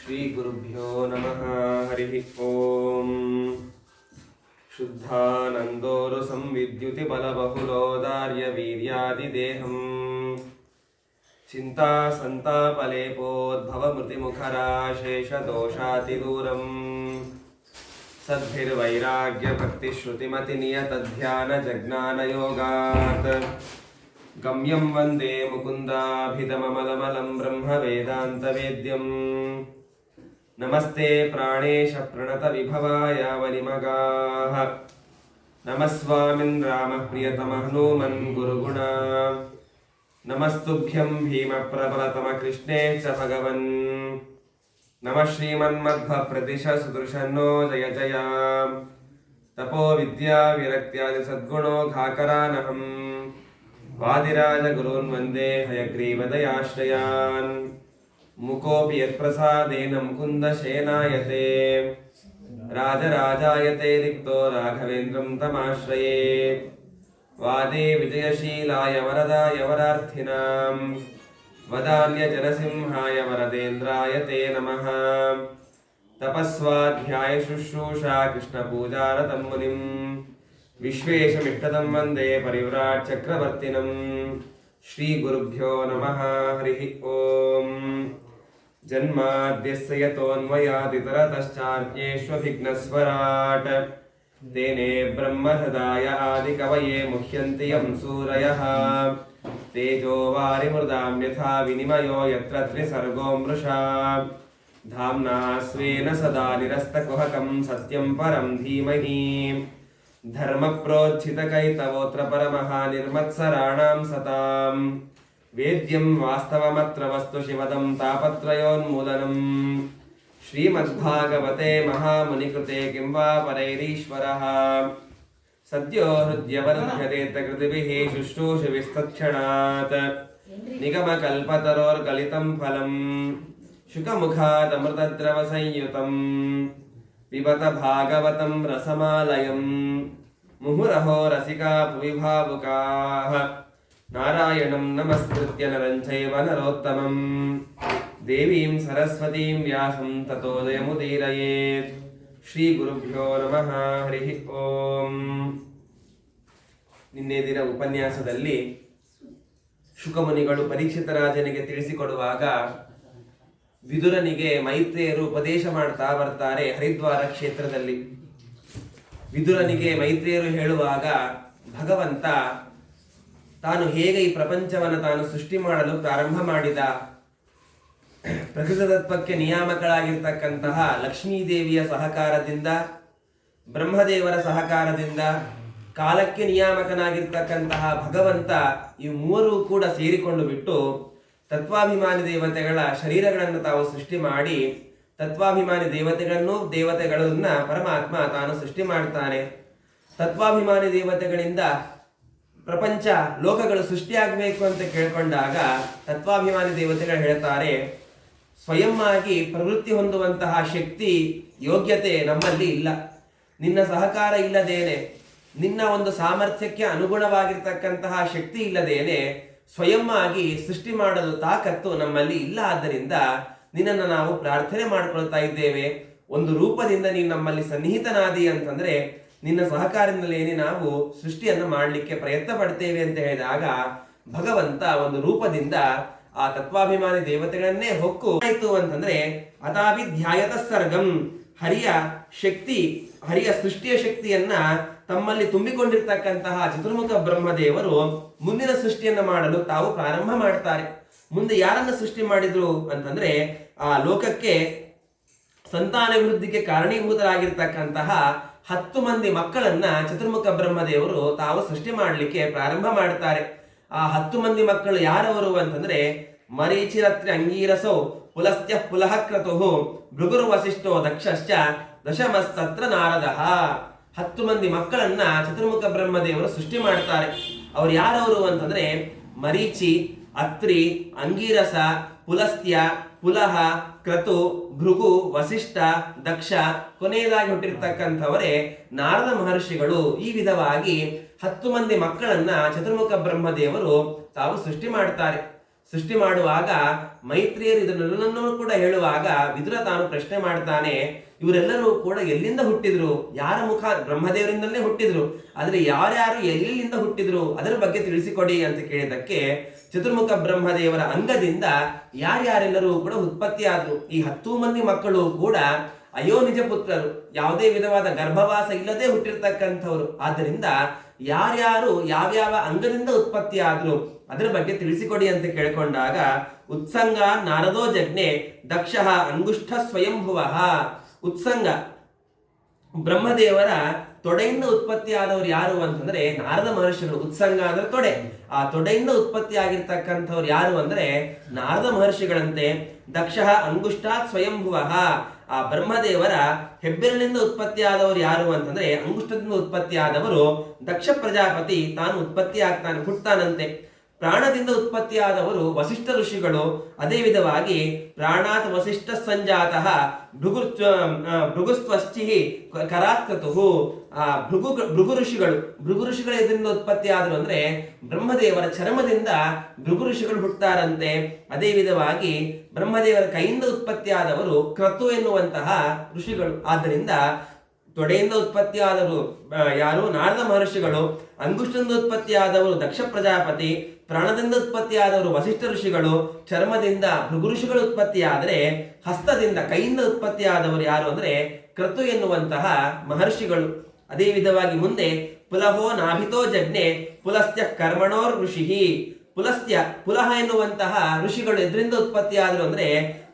ಶ್ರೀ ಗುರುಭ್ಯೋ ನಮಃ. ಹರಿ ಓಂ. ಶುದ್ಧಾನಂದೋರು ಸಂವಿದ್ಯುತಿ ಬಲಬಹುಲೋದಾರ್ಯ ವೀರ್ಯಾದಿದೇಹಂ ಚಿಂತಾ ಸಂತಾಪಲೇಪೋದ್ಭವ ಮೃತಿಮುಖರಾಶೇಷದೋಷಾತಿದೂರಂ ಸದ್ಭಿರ್ವೈರಾಗ್ಯ ಭಕ್ತಿಶ್ರುತಿಮತಿ ನಿಯತಧ್ಯಾನ ಜಜ್ಞಾನಯೋಗಾತ್ ಗಮ್ಯಂ ವಂದೇ ಮುಕುಂದಾಭಿಧಮಮಲಮಲಂ ಬ್ರಹ್ಮ ವೇದಾಂತವೇದ್ಯಂ. ನಮಸ್ತೆ ಪ್ರಾಣೇಶ ಪ್ರಣತ ವಿಭವಾಯ ವನಿಮಗಾಃ. ನಮಸ್ವಾಮಿನ್ ರಾಮ ಪ್ರಿಯತಮ ಹನುಮನ್ ಗುರುಗುಣ. ನಮಸ್ತುಭ್ಯಂ ಭೀಮ ಪ್ರಬಲತಮ ಕೃಷ್ಣೇ ಚ ಭಗವನ್. ನಮಃ ಶ್ರೀಮನ್ಮಧ್ವ ಪ್ರತಿಶ ಸುದೃಶನ್ನೋ ಜಯ ಜಯ. ತಪೋ ವಿದ್ಯಾ ವಿರಕ್ತ್ಯಾದಿ ಸದ್ಗುಣೋ ಘಾಕರಾನಹಂ. ವಾದಿರಾಜ ಗುರುನ್ ವಂದೇ ಹಯಗ್ರೀವದಯಾಶ್ರಯಾನ್. ಮುಕೋಪಿ ಯತ್ಪ್ರಸಾದೇನ ಮುಕುಂದ ಶೇನಾಯತೆ ರಾಜರಾಜಾಯತೆ ರಿಕ್ತೋ ರಾಘವೇಂದ್ರಂ ತಮಾಶ್ರಯೇ. ವಾದೇ ವಿಜಯಶೀಲಾಯ ವರದಾಯ ವರಾರ್ಥಿನಾಂ ವದಾನ್ಯ ಜನಸಿಂಹಾಯ ವರದೇಂದ್ರಾಯ ತೇ ನಮಃ. ತಪಸ್ವಾಧ್ಯಾಯ ಶುಶ್ರೂಷಾ ಕೃಷ್ಣ ಪೂಜಾರತಂ ಮುನಿಂ ವಿಶ್ವೇಶಮಿಷ್ಟದಂ ವಂದೇ ಪರಿವ್ರಾಟ್ ಚಕ್ರವರ್ತಿನಂ. ಶ್ರೀ ಗುರುಭ್ಯೋ ನಮಃ. ಹರಿ ಓಂ. ಜನ್ಮಾದ್ಯಸ್ಯ ಯತೋನ್ಮಯಾದಿತರತಶ್ಚಾನ್ಯೇಷ್ವಭಿಘ್ನಸ್ವರಾಟ್ ತೇನೇ ಬ್ರಹ್ಮಹೃದಾಯ ಆದಿಕವಯೇ ಮುಹ್ಯಂತಿ ಯಂ ಸೂರಯಃ. ತೇಜೋ ವಾರಿಮೃದಾಂ ಯಥಾ ವಿನಿಮಯೋ ಯತ್ರ ತ್ರಿಸರ್ಗೋ ಮೃಷಾ. ಧಾಮ್ನಾ ಸ್ವೇನ ಸದಾ ನಿರಸ್ತಕುಹಕಂ ಸತ್ಯಂ ಪರಂ ಧೀಮಹಿ. ಧರ್ಮ ಪ್ರೋಜ್झितकैतवोऽत्र परमः निर्मत्सराणां सतां. वेद्यं वास्तवमत्र वस्तु शिवदं तापत्रयोन्मूलनं. श्रीमद्भागवते महामुनिकृते किं वा परैरीश्वरः. सद्यो हृद्यवरुध्यते कृतिभिः शुश्रूषुभिस्तत्क्षणात्. निगमकल्पतरोर्गलितं फलं शुकमुखादमृतद्रवसंयुतं. पिबत भागवतं रसमालयं मुहुरहो रसिका भुवि भावुकाः. नारायणं नमस्कृत्य नरं चैव नरोत्तमं देवीं सरस्वतीं व्यासं ततो जयमुदीरयेत्. ಶ್ರೀ ಗುರುಭ್ಯೋ ನಮಃ. ಹರಿ ಓಂ. ನಿನ್ನೆ ದಿನ ಉಪನ್ಯಾಸದಲ್ಲಿ ಶುಕಮುನಿಗಳು ಪರೀಕ್ಷಿತ ರಾಜನಿಗೆ ತಿಳಿಸಿಕೊಡುವಾಗ ವಿದುರನಿಗೆ ಮೈತ್ರೇಯರು ಉಪದೇಶ ಮಾಡ್ತಾ ಬರ್ತಾರೆ ಹರಿದ್ವಾರ ಕ್ಷೇತ್ರದಲ್ಲಿ. ವಿದುರನಿಗೆ ಮೈತ್ರೇಯರು ಹೇಳುವಾಗ ಭಗವಂತ ತಾನು ಹೇಗೆ ಈ ಪ್ರಪಂಚವನ್ನು ತಾನು ಸೃಷ್ಟಿ ಮಾಡಲು ಪ್ರಾರಂಭ ಮಾಡಿದ, ಪ್ರಕೃತ ತತ್ವಕ್ಕೆ ನಿಯಾಮಕಳಾಗಿರ್ತಕ್ಕಂತಹ ಲಕ್ಷ್ಮೀದೇವಿಯ ಸಹಕಾರದಿಂದ, ಬ್ರಹ್ಮದೇವರ ಸಹಕಾರದಿಂದ, ಕಾಲಕ್ಕೆ ನಿಯಾಮಕನಾಗಿರ್ತಕ್ಕಂತಹ ಭಗವಂತ ಈ ಮೂವರು ಕೂಡ ಸೇರಿಕೊಂಡು ಬಿಟ್ಟು ತತ್ವಾಭಿಮಾನಿ ದೇವತೆಗಳ ಶರೀರಗಳನ್ನು ತಾವು ಸೃಷ್ಟಿ ಮಾಡಿ, ತತ್ವಾಭಿಮಾನಿ ದೇವತೆಗಳನ್ನ ಪರಮಾತ್ಮ ತಾನು ಸೃಷ್ಟಿ ಮಾಡ್ತಾನೆ. ತತ್ವಾಭಿಮಾನಿ ದೇವತೆಗಳಿಂದ ಪ್ರಪಂಚ ಲೋಕಗಳು ಸೃಷ್ಟಿಯಾಗಬೇಕು ಅಂತ ಕೇಳ್ಕೊಂಡಾಗ ತತ್ವಾಭಿಮಾನಿ ದೇವತೆಗಳು ಹೇಳ್ತಾರೆ, ಸ್ವಯಂ ಆಗಿ ಪ್ರವೃತ್ತಿ ಹೊಂದುವಂತಹ ಶಕ್ತಿ ಯೋಗ್ಯತೆ ನಮ್ಮಲ್ಲಿ ಇಲ್ಲ. ನಿನ್ನ ಸಹಕಾರ ಇಲ್ಲದೇನೆ, ನಿನ್ನ ಒಂದು ಸಾಮರ್ಥ್ಯಕ್ಕೆ ಅನುಗುಣವಾಗಿರ್ತಕ್ಕಂತಹ ಶಕ್ತಿ ಇಲ್ಲದೇನೆ ಸ್ವಯಂ ಆಗಿ ಸೃಷ್ಟಿ ಮಾಡಲು ತಾಕತ್ತು ನಮ್ಮಲ್ಲಿ ಇಲ್ಲ. ಆದ್ದರಿಂದ ನಿನ್ನನ್ನು ನಾವು ಪ್ರಾರ್ಥನೆ ಮಾಡ್ಕೊಳ್ತಾ ಇದ್ದೇವೆ. ಒಂದು ರೂಪದಿಂದ ನೀನು ನಮ್ಮಲ್ಲಿ ಸನ್ನಿಹಿತನಾದಿ ಅಂತಂದ್ರೆ ನಿನ್ನ ಸಹಕಾರದಿಂದಲೇನೆ ನಾವು ಸೃಷ್ಟಿಯನ್ನು ಮಾಡಲಿಕ್ಕೆ ಪ್ರಯತ್ನ ಪಡ್ತೇವೆ ಅಂತ ಹೇಳಿದಾಗ ಭಗವಂತ ಒಂದು ರೂಪದಿಂದ ಆ ತತ್ವಾಭಿಮಾನಿ ದೇವತೆಗಳನ್ನೇ ಹೊಕ್ಕು ಆಯಿತು ಅಂತಂದ್ರೆ ಅತಾಭಿಧ್ಯಾಯತ ಸರ್ಗಂ. ಹರಿಯ ಶಕ್ತಿ, ಹರಿಯ ಸೃಷ್ಟಿಯ ಶಕ್ತಿಯನ್ನ ತಮ್ಮಲ್ಲಿ ತುಂಬಿಕೊಂಡಿರ್ತಕ್ಕಂತಹ ಚತುರ್ಮುಖ ಬ್ರಹ್ಮದೇವರು ಮುಂದಿನ ಸೃಷ್ಟಿಯನ್ನ ಮಾಡಲು ತಾವು ಪ್ರಾರಂಭ ಮಾಡ್ತಾರೆ. ಮುಂದೆ ಯಾರನ್ನ ಸೃಷ್ಟಿ ಮಾಡಿದ್ರು ಅಂತಂದ್ರೆ ಆ ಲೋಕಕ್ಕೆ ಸಂತಾನಾಭಿವೃದ್ಧಿಗೆ ಕಾರಣೀಭೂತರಾಗಿರ್ತಕ್ಕಂತಹ 10 ಮಂದಿ ಮಕ್ಕಳನ್ನ ಚತುರ್ಮುಖ ಬ್ರಹ್ಮದೇವರು ತಾವು ಸೃಷ್ಟಿ ಮಾಡಲಿಕ್ಕೆ ಪ್ರಾರಂಭ ಮಾಡ್ತಾರೆ. ಆ 10 ಮಂದಿ ಮಕ್ಕಳು ಯಾರವರು ಅಂತಂದ್ರೆ ಮರೀಚಿರತ್ರಿ ಅಂಗೀರಸೋ ಪುಲಸ್ತ್ಯ ಪುಲಹ ಕ್ರತುಃ ಭೃಗುರು ವಸಿಷ್ಠೋ ದಕ್ಷಶ್ಚ ದಶಮಸ್ತತ್ರ ನಾರದಃ. 10 ಮಂದಿ ಮಕ್ಕಳನ್ನ ಚತುರ್ಮುಖ ಬ್ರಹ್ಮದೇವರು ಸೃಷ್ಟಿ ಮಾಡ್ತಾರೆ. ಅವ್ರು ಯಾರವರು ಅಂತಂದ್ರೆ ಮರೀಚಿ, ಅತ್ರಿ, ಅಂಗೀರಸ, ಪುಲಸ್ತ್ಯ, ಪುಲಹ, ಕ್ರತು, ಭೃಗು, ವಸಿಷ್ಠ, ದಕ್ಷ, ಕೊನೆಯದಾಗಿ ಹುಟ್ಟಿರ್ತಕ್ಕಂಥವರೇ ನಾರದ ಮಹರ್ಷಿಗಳು. ಈ ವಿಧವಾಗಿ 10 ಮಂದಿ ಮಕ್ಕಳನ್ನ ಚತುರ್ಮುಖ ಬ್ರಹ್ಮದೇವರು ತಾವು ಸೃಷ್ಟಿ ಮಾಡ್ತಾರೆ. ಸೃಷ್ಟಿ ಮಾಡುವಾಗ ಮೈತ್ರಿಯರು ಇದನ್ನೆಲ್ಲನೂ ಕೂಡ ಹೇಳುವಾಗ ವಿದುರ ತಾನು ಪ್ರಶ್ನೆ ಮಾಡ್ತಾನೆ, ಇವರೆಲ್ಲರೂ ಕೂಡ ಎಲ್ಲಿಂದ ಹುಟ್ಟಿದ್ರು, ಯಾರ ಮುಖ, ಬ್ರಹ್ಮದೇವರಿಂದಲೇ ಹುಟ್ಟಿದ್ರು, ಆದ್ರೆ ಯಾರ್ಯಾರು ಎಲ್ಲಿಂದ ಹುಟ್ಟಿದ್ರು ಅದರ ಬಗ್ಗೆ ತಿಳಿಸಿಕೊಡಿ ಅಂತ ಕೇಳಿದಕ್ಕೆ ಚತುರ್ಮುಖ ಬ್ರಹ್ಮದೇವರ ಅಂಗದಿಂದ ಯಾರ್ಯಾರೆಲ್ಲರೂ ಕೂಡ ಉತ್ಪತ್ತಿ ಆದ್ರು. ಈ 10 ಮಂದಿ ಮಕ್ಕಳು ಕೂಡ ಅಯೋ ನಿಜ ಪುತ್ರರು, ಯಾವುದೇ ವಿಧವಾದ ಗರ್ಭವಾಸ ಇಲ್ಲದೆ ಹುಟ್ಟಿರ್ತಕ್ಕಂಥವ್ರು. ಆದ್ದರಿಂದ ಯಾರ್ಯಾರು ಯಾವ್ಯಾವ ಅಂಗದಿಂದ ಉತ್ಪತ್ತಿ ಆದ್ರು ಅದರ ಬಗ್ಗೆ ತಿಳಿಸಿಕೊಡಿ ಅಂತ ಕೇಳಿಕೊಂಡಾಗ ಉತ್ಸಂಗ ನಾರದೋ ಜಜ್ಞೆ ದಕ್ಷ ಅಂಗುಷ್ಠ ಸ್ವಯಂಭುವ. ಉತ್ಸಂಗ ಬ್ರಹ್ಮದೇವರ ತೊಡೆಯಿಂದ ಉತ್ಪತ್ತಿ ಆದವರು ಯಾರು ಅಂತಂದ್ರೆ ನಾರದ ಮಹರ್ಷಿಗಳು. ಉತ್ಸಂಗ ಅಂದ್ರೆ ತೊಡೆ, ಆ ತೊಡೆಯಿಂದ ಉತ್ಪತ್ತಿ ಆಗಿರ್ತಕ್ಕಂಥವ್ರು ಯಾರು ಅಂದ್ರೆ ನಾರದ ಮಹರ್ಷಿಗಳಂತೆ. ದಕ್ಷ ಅಂಗುಷ್ಠಾತ್ ಸ್ವಯಂಭುವ, ಆ ಬ್ರಹ್ಮದೇವರ ಹೆಬ್ಬೆರಳಿನಿಂದ ಉತ್ಪತ್ತಿ ಆದವರು ಯಾರು ಅಂತಂದ್ರೆ ಅಂಗುಷ್ಟದಿಂದ ಉತ್ಪತ್ತಿ ಆದವರು ದಕ್ಷ ಪ್ರಜಾಪತಿ ತಾನು ಉತ್ಪತ್ತಿ ಆಗ್ತಾನೆ, ಹುಟ್ಟಾನಂತೆ. ಪ್ರಾಣದಿಂದ ಉತ್ಪತ್ತಿಯಾದವರು ವಸಿಷ್ಠ ಋಷಿಗಳು. ಅದೇ ವಿಧವಾಗಿ ಪ್ರಾಣಾತ್ ವಸಿಷ್ಠ ಸಂಜಾತಃ ಭೃಗುಸ್ತ್ವಶ್ಚಿ ಕರಾತ್ಕತು. ಭೃಗು ಋಷಿಗಳು, ಭೃಗು ಋಷಿಗಳ ಇದರಿಂದ ಉತ್ಪತ್ತಿ ಆದರು ಅಂದ್ರೆ ಬ್ರಹ್ಮದೇವರ ಚರ್ಮದಿಂದ ಭೃಗು ಋಷಿಗಳು ಹುಟ್ಟಾರಂತೆ. ಅದೇ ವಿಧವಾಗಿ ಬ್ರಹ್ಮದೇವರ ಕೈಯಿಂದ ಉತ್ಪತ್ತಿಯಾದವರು ಕ್ರತು ಎನ್ನುವಂತಹ ಋಷಿಗಳು. ಆದ್ದರಿಂದ ತೊಡೆಯಿಂದ ಉತ್ಪತ್ತಿಯಾದವರು ಯಾರು, ನಾರದ ಮಹರ್ಷಿಗಳು. ಅಂಗುಷ್ಟದಿಂದ ಉತ್ಪತ್ತಿಯಾದವರು ದಕ್ಷ ಪ್ರಜಾಪತಿ. ಪ್ರಾಣದಿಂದ ಉತ್ಪತ್ತಿಯಾದವರು ವಸಿಷ್ಠ ಋಷಿಗಳು. ಚರ್ಮದಿಂದ ಭೃಗು ಋಷಿಗಳು ಉತ್ಪತ್ತಿಯಾದರೆ ಹಸ್ತದಿಂದ ಕೈಯಿಂದ ಉತ್ಪತ್ತಿಯಾದವರು ಯಾರು ಅಂದ್ರೆ ಕ್ರತು ಎನ್ನುವಂತಹ ಮಹರ್ಷಿಗಳು. ಅದೇ ವಿಧವಾಗಿ ಮುಂದೆ ಪುಲಹೋ ನಾಭಿತೋ ಜಜ್ಞೆ ಪುಲಸ್ತ್ಯ ಕರ್ಮಣೋರ್ ಋಷಿ. ಪುಲಸ್ತ್ಯ, ಪುಲಹ ಎನ್ನುವಂತಹ ಋಷಿಗಳು ಎದರಿಂದ ಉತ್ಪತ್ತಿಯಾದರು ಅಂದ್ರೆ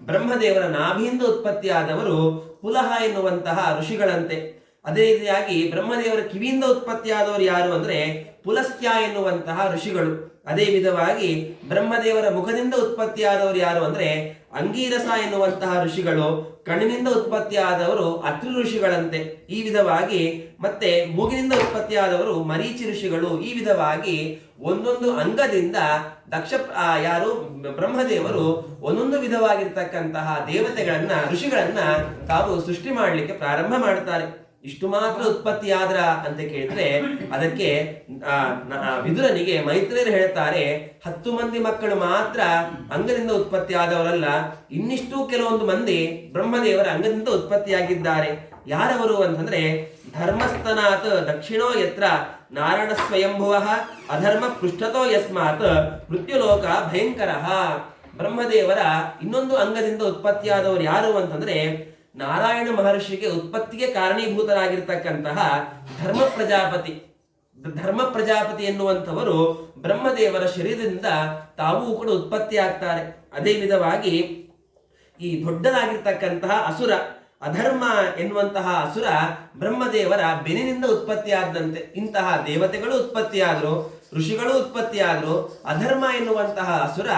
ಬ್ರಹ್ಮದೇವರ ನಾಭಿಯಿಂದ ಉತ್ಪತ್ತಿಯಾದವರು ಪುಲಹ ಎನ್ನುವಂತಹ ಋಷಿಗಳಂತೆ. ಅದೇ ರೀತಿಯಾಗಿ ಬ್ರಹ್ಮದೇವರ ಕಿವಿಯಿಂದ ಉತ್ಪತ್ತಿಯಾದವರು ಯಾರು ಅಂದ್ರೆ ಪುಲಸ್ತ್ಯ ಎನ್ನುವಂತಹ ಋಷಿಗಳು. ಅದೇ ವಿಧವಾಗಿ ಬ್ರಹ್ಮದೇವರ ಮುಖದಿಂದ ಉತ್ಪತ್ತಿಯಾದವರು ಯಾರು ಅಂದ್ರೆ ಅಂಗೀರಸ ಎನ್ನುವಂತಹ ಋಷಿಗಳು. ಕಣ್ಣಿನಿಂದ ಉತ್ಪತ್ತಿಯಾದವರು ಅತ್ರಿ ಋಷಿಗಳಂತೆ. ಈ ವಿಧವಾಗಿ ಮತ್ತೆ ಮೂಗಿನಿಂದ ಉತ್ಪತ್ತಿಯಾದವರು ಮರೀಚಿ ಋಷಿಗಳು. ಈ ವಿಧವಾಗಿ ಒಂದೊಂದು ಅಂಗದಿಂದ ದಕ್ಷ ಯಾರು ಬ್ರಹ್ಮದೇವರು ಒಂದೊಂದು ವಿಧವಾಗಿರ್ತಕ್ಕಂತಹ ದೇವತೆಗಳನ್ನ, ಋಷಿಗಳನ್ನ ತಾವು ಸೃಷ್ಟಿ ಮಾಡಲಿಕ್ಕೆ ಪ್ರಾರಂಭ ಮಾಡ್ತಾರೆ. ಇಷ್ಟು ಮಾತ್ರ ಉತ್ಪತ್ತಿ ಆದ್ರ ಅಂತ ಕೇಳಿದ್ರೆ ಅದಕ್ಕೆ ವಿದುರನಿಗೆ ಮೈತ್ರೇಯರು ಹೇಳ್ತಾರೆ, 10 ಮಂದಿ ಮಕ್ಕಳು ಮಾತ್ರ ಅಂಗದಿಂದ ಉತ್ಪತ್ತಿ ಆದವರಲ್ಲ, ಇನ್ನಿಷ್ಟು ಕೆಲವೊಂದು ಮಂದಿ ಬ್ರಹ್ಮದೇವರ ಅಂಗದಿಂದ ಉತ್ಪತ್ತಿಯಾಗಿದ್ದಾರೆ. ಯಾರವರು ಅಂತಂದ್ರೆ ಧರ್ಮಸ್ತನಾತ್ ದಕ್ಷಿಣೋ ಯತ್ರ ನಾರಾಯಣ ಸ್ವಯಂಭುವ ಅಧರ್ಮ ಪೃಷ್ಠತೋ ಯಸ್ಮಾತ್ ಮೃತ್ಯುಲೋಕ ಭಯಂಕರ. ಬ್ರಹ್ಮದೇವರ ಇನ್ನೊಂದು ಅಂಗದಿಂದ ಉತ್ಪತ್ತಿಯಾದವರು ಯಾರು ಅಂತಂದ್ರೆ ನಾರಾಯಣ ಮಹರ್ಷಿಗೆ ಉತ್ಪತ್ತಿಗೆ ಕಾರಣೀಭೂತರಾಗಿರ್ತಕ್ಕಂತಹ ಧರ್ಮ ಪ್ರಜಾಪತಿ. ಧರ್ಮ ಪ್ರಜಾಪತಿ ಎನ್ನುವಂಥವರು ಬ್ರಹ್ಮದೇವರ ಶರೀರದಿಂದ ತಾವೂ ಕೂಡ ಉತ್ಪತ್ತಿ ಆಗ್ತಾರೆ. ಅದೇ ವಿಧವಾಗಿ ಈ ದೊಡ್ಡದಾಗಿರ್ತಕ್ಕಂತಹ ಅಸುರ ಅಧರ್ಮ ಎನ್ನುವಂತಹ ಅಸುರ ಬ್ರಹ್ಮದೇವರ ಬೆನ್ನಿನಿಂದ ಉತ್ಪತ್ತಿಯಾದಂತೆ. ಇಂತಹ ದೇವತೆಗಳು ಉತ್ಪತ್ತಿಯಾದರು, ಋಷಿಗಳು ಉತ್ಪತ್ತಿಯಾದರು. ಅಧರ್ಮ ಎನ್ನುವಂತಹ ಅಸುರ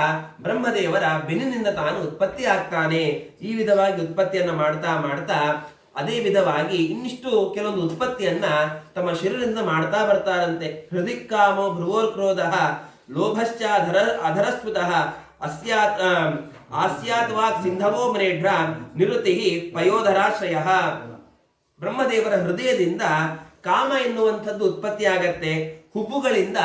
ಬ್ರಹ್ಮದೇವರ ಬೆನ್ನಿನಿಂದ ತಾನು ಉತ್ಪತ್ತಿ ಆಗ್ತಾನೆ. ಈ ವಿಧವಾಗಿ ಉತ್ಪತ್ತಿಯನ್ನ ಮಾಡ್ತಾ ಮಾಡ್ತಾ ಅದೇ ವಿಧವಾಗಿ ಇನ್ನಿಷ್ಟು ಕೆಲವೊಂದು ಉತ್ಪತ್ತಿಯನ್ನ ತಮ್ಮ ಶರೀರದಿಂದ ಮಾಡ್ತಾ ಬರ್ತಾರಂತೆ. ಹೃದಿಕ್ಕಾಮೋ ಭ್ರುವೋರ್ ಕ್ರೋಧ ಲೋಭಶ್ಚ ಅಧರಸ್ಫುತಃ ಅಸ್ಯಾತ್ ಆಸ್ಯಾತ್ ವಾಕ್ ಸಿಂಧವೋ ಮನೇಢ್ರ ನಿರುತಿ ಪಯೋಧರಾಶ್ರಯ. ಬ್ರಹ್ಮದೇವರ ಹೃದಯದಿಂದ ಕಾಮ ಎನ್ನುವಂಥದ್ದು ಉತ್ಪತ್ತಿ ಆಗತ್ತೆ, ಹುಬ್ಬುಗಳಿಂದ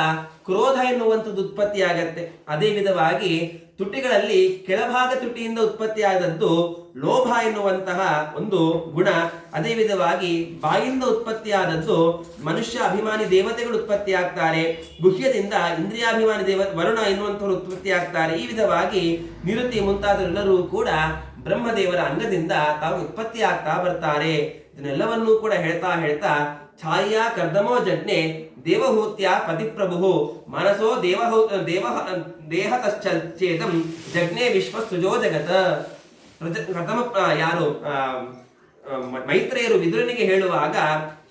ಕ್ರೋಧ ಎನ್ನುವಂಥದ್ದು ಉತ್ಪತ್ತಿ ಆಗತ್ತೆ. ಅದೇ ವಿಧವಾಗಿ ತುಟಿಗಳಲ್ಲಿ ಕೆಳಭಾಗ ತುಟಿಯಿಂದ ಉತ್ಪತ್ತಿಯಾದದ್ದು ಲೋಭ ಎನ್ನುವಂತಹ ಒಂದು ಗುಣ. ಅದೇ ವಿಧವಾಗಿ ಬಾಯಿಂದ ಉತ್ಪತ್ತಿಯಾದದ್ದು ಮನುಷ್ಯ ಅಭಿಮಾನಿ ದೇವತೆಗಳು ಉತ್ಪತ್ತಿ ಆಗ್ತಾರೆ. ಗುಹ್ಯದಿಂದ ಇಂದ್ರಿಯಾಭಿಮಾನಿ ವರುಣ ಎನ್ನುವಂಥವ್ರು ಉತ್ಪತ್ತಿ ಆಗ್ತಾರೆ. ಈ ವಿಧವಾಗಿ ನಿರುತಿ ಮುಂತಾದವರೆಲ್ಲರೂ ಕೂಡ ಬ್ರಹ್ಮದೇವರ ಅಂಗದಿಂದ ತಾವು ಉತ್ಪತ್ತಿ ಆಗ್ತಾ ಬರ್ತಾರೆ. ಇದನ್ನೆಲ್ಲವನ್ನೂ ಕೂಡ ಹೇಳ್ತಾ ಹೇಳ್ತಾ ಛಾಯಾ ಕರ್ದಮೋ ಜಜ್ಞೆ ದೇವಹೂತ್ಯ ಪತಿಪ್ರಭು ಮನಸೋ ದೇಹತಶ್ಚೇದಂ ಜಜ್ಞೆ ವಿಶ್ವಸೃಜೋ ಜಗತ್. ಪ್ರಥಮ ಯಾರು ಮೈತ್ರೇಯರು ವಿದುರನಿಗೆ ಹೇಳುವಾಗ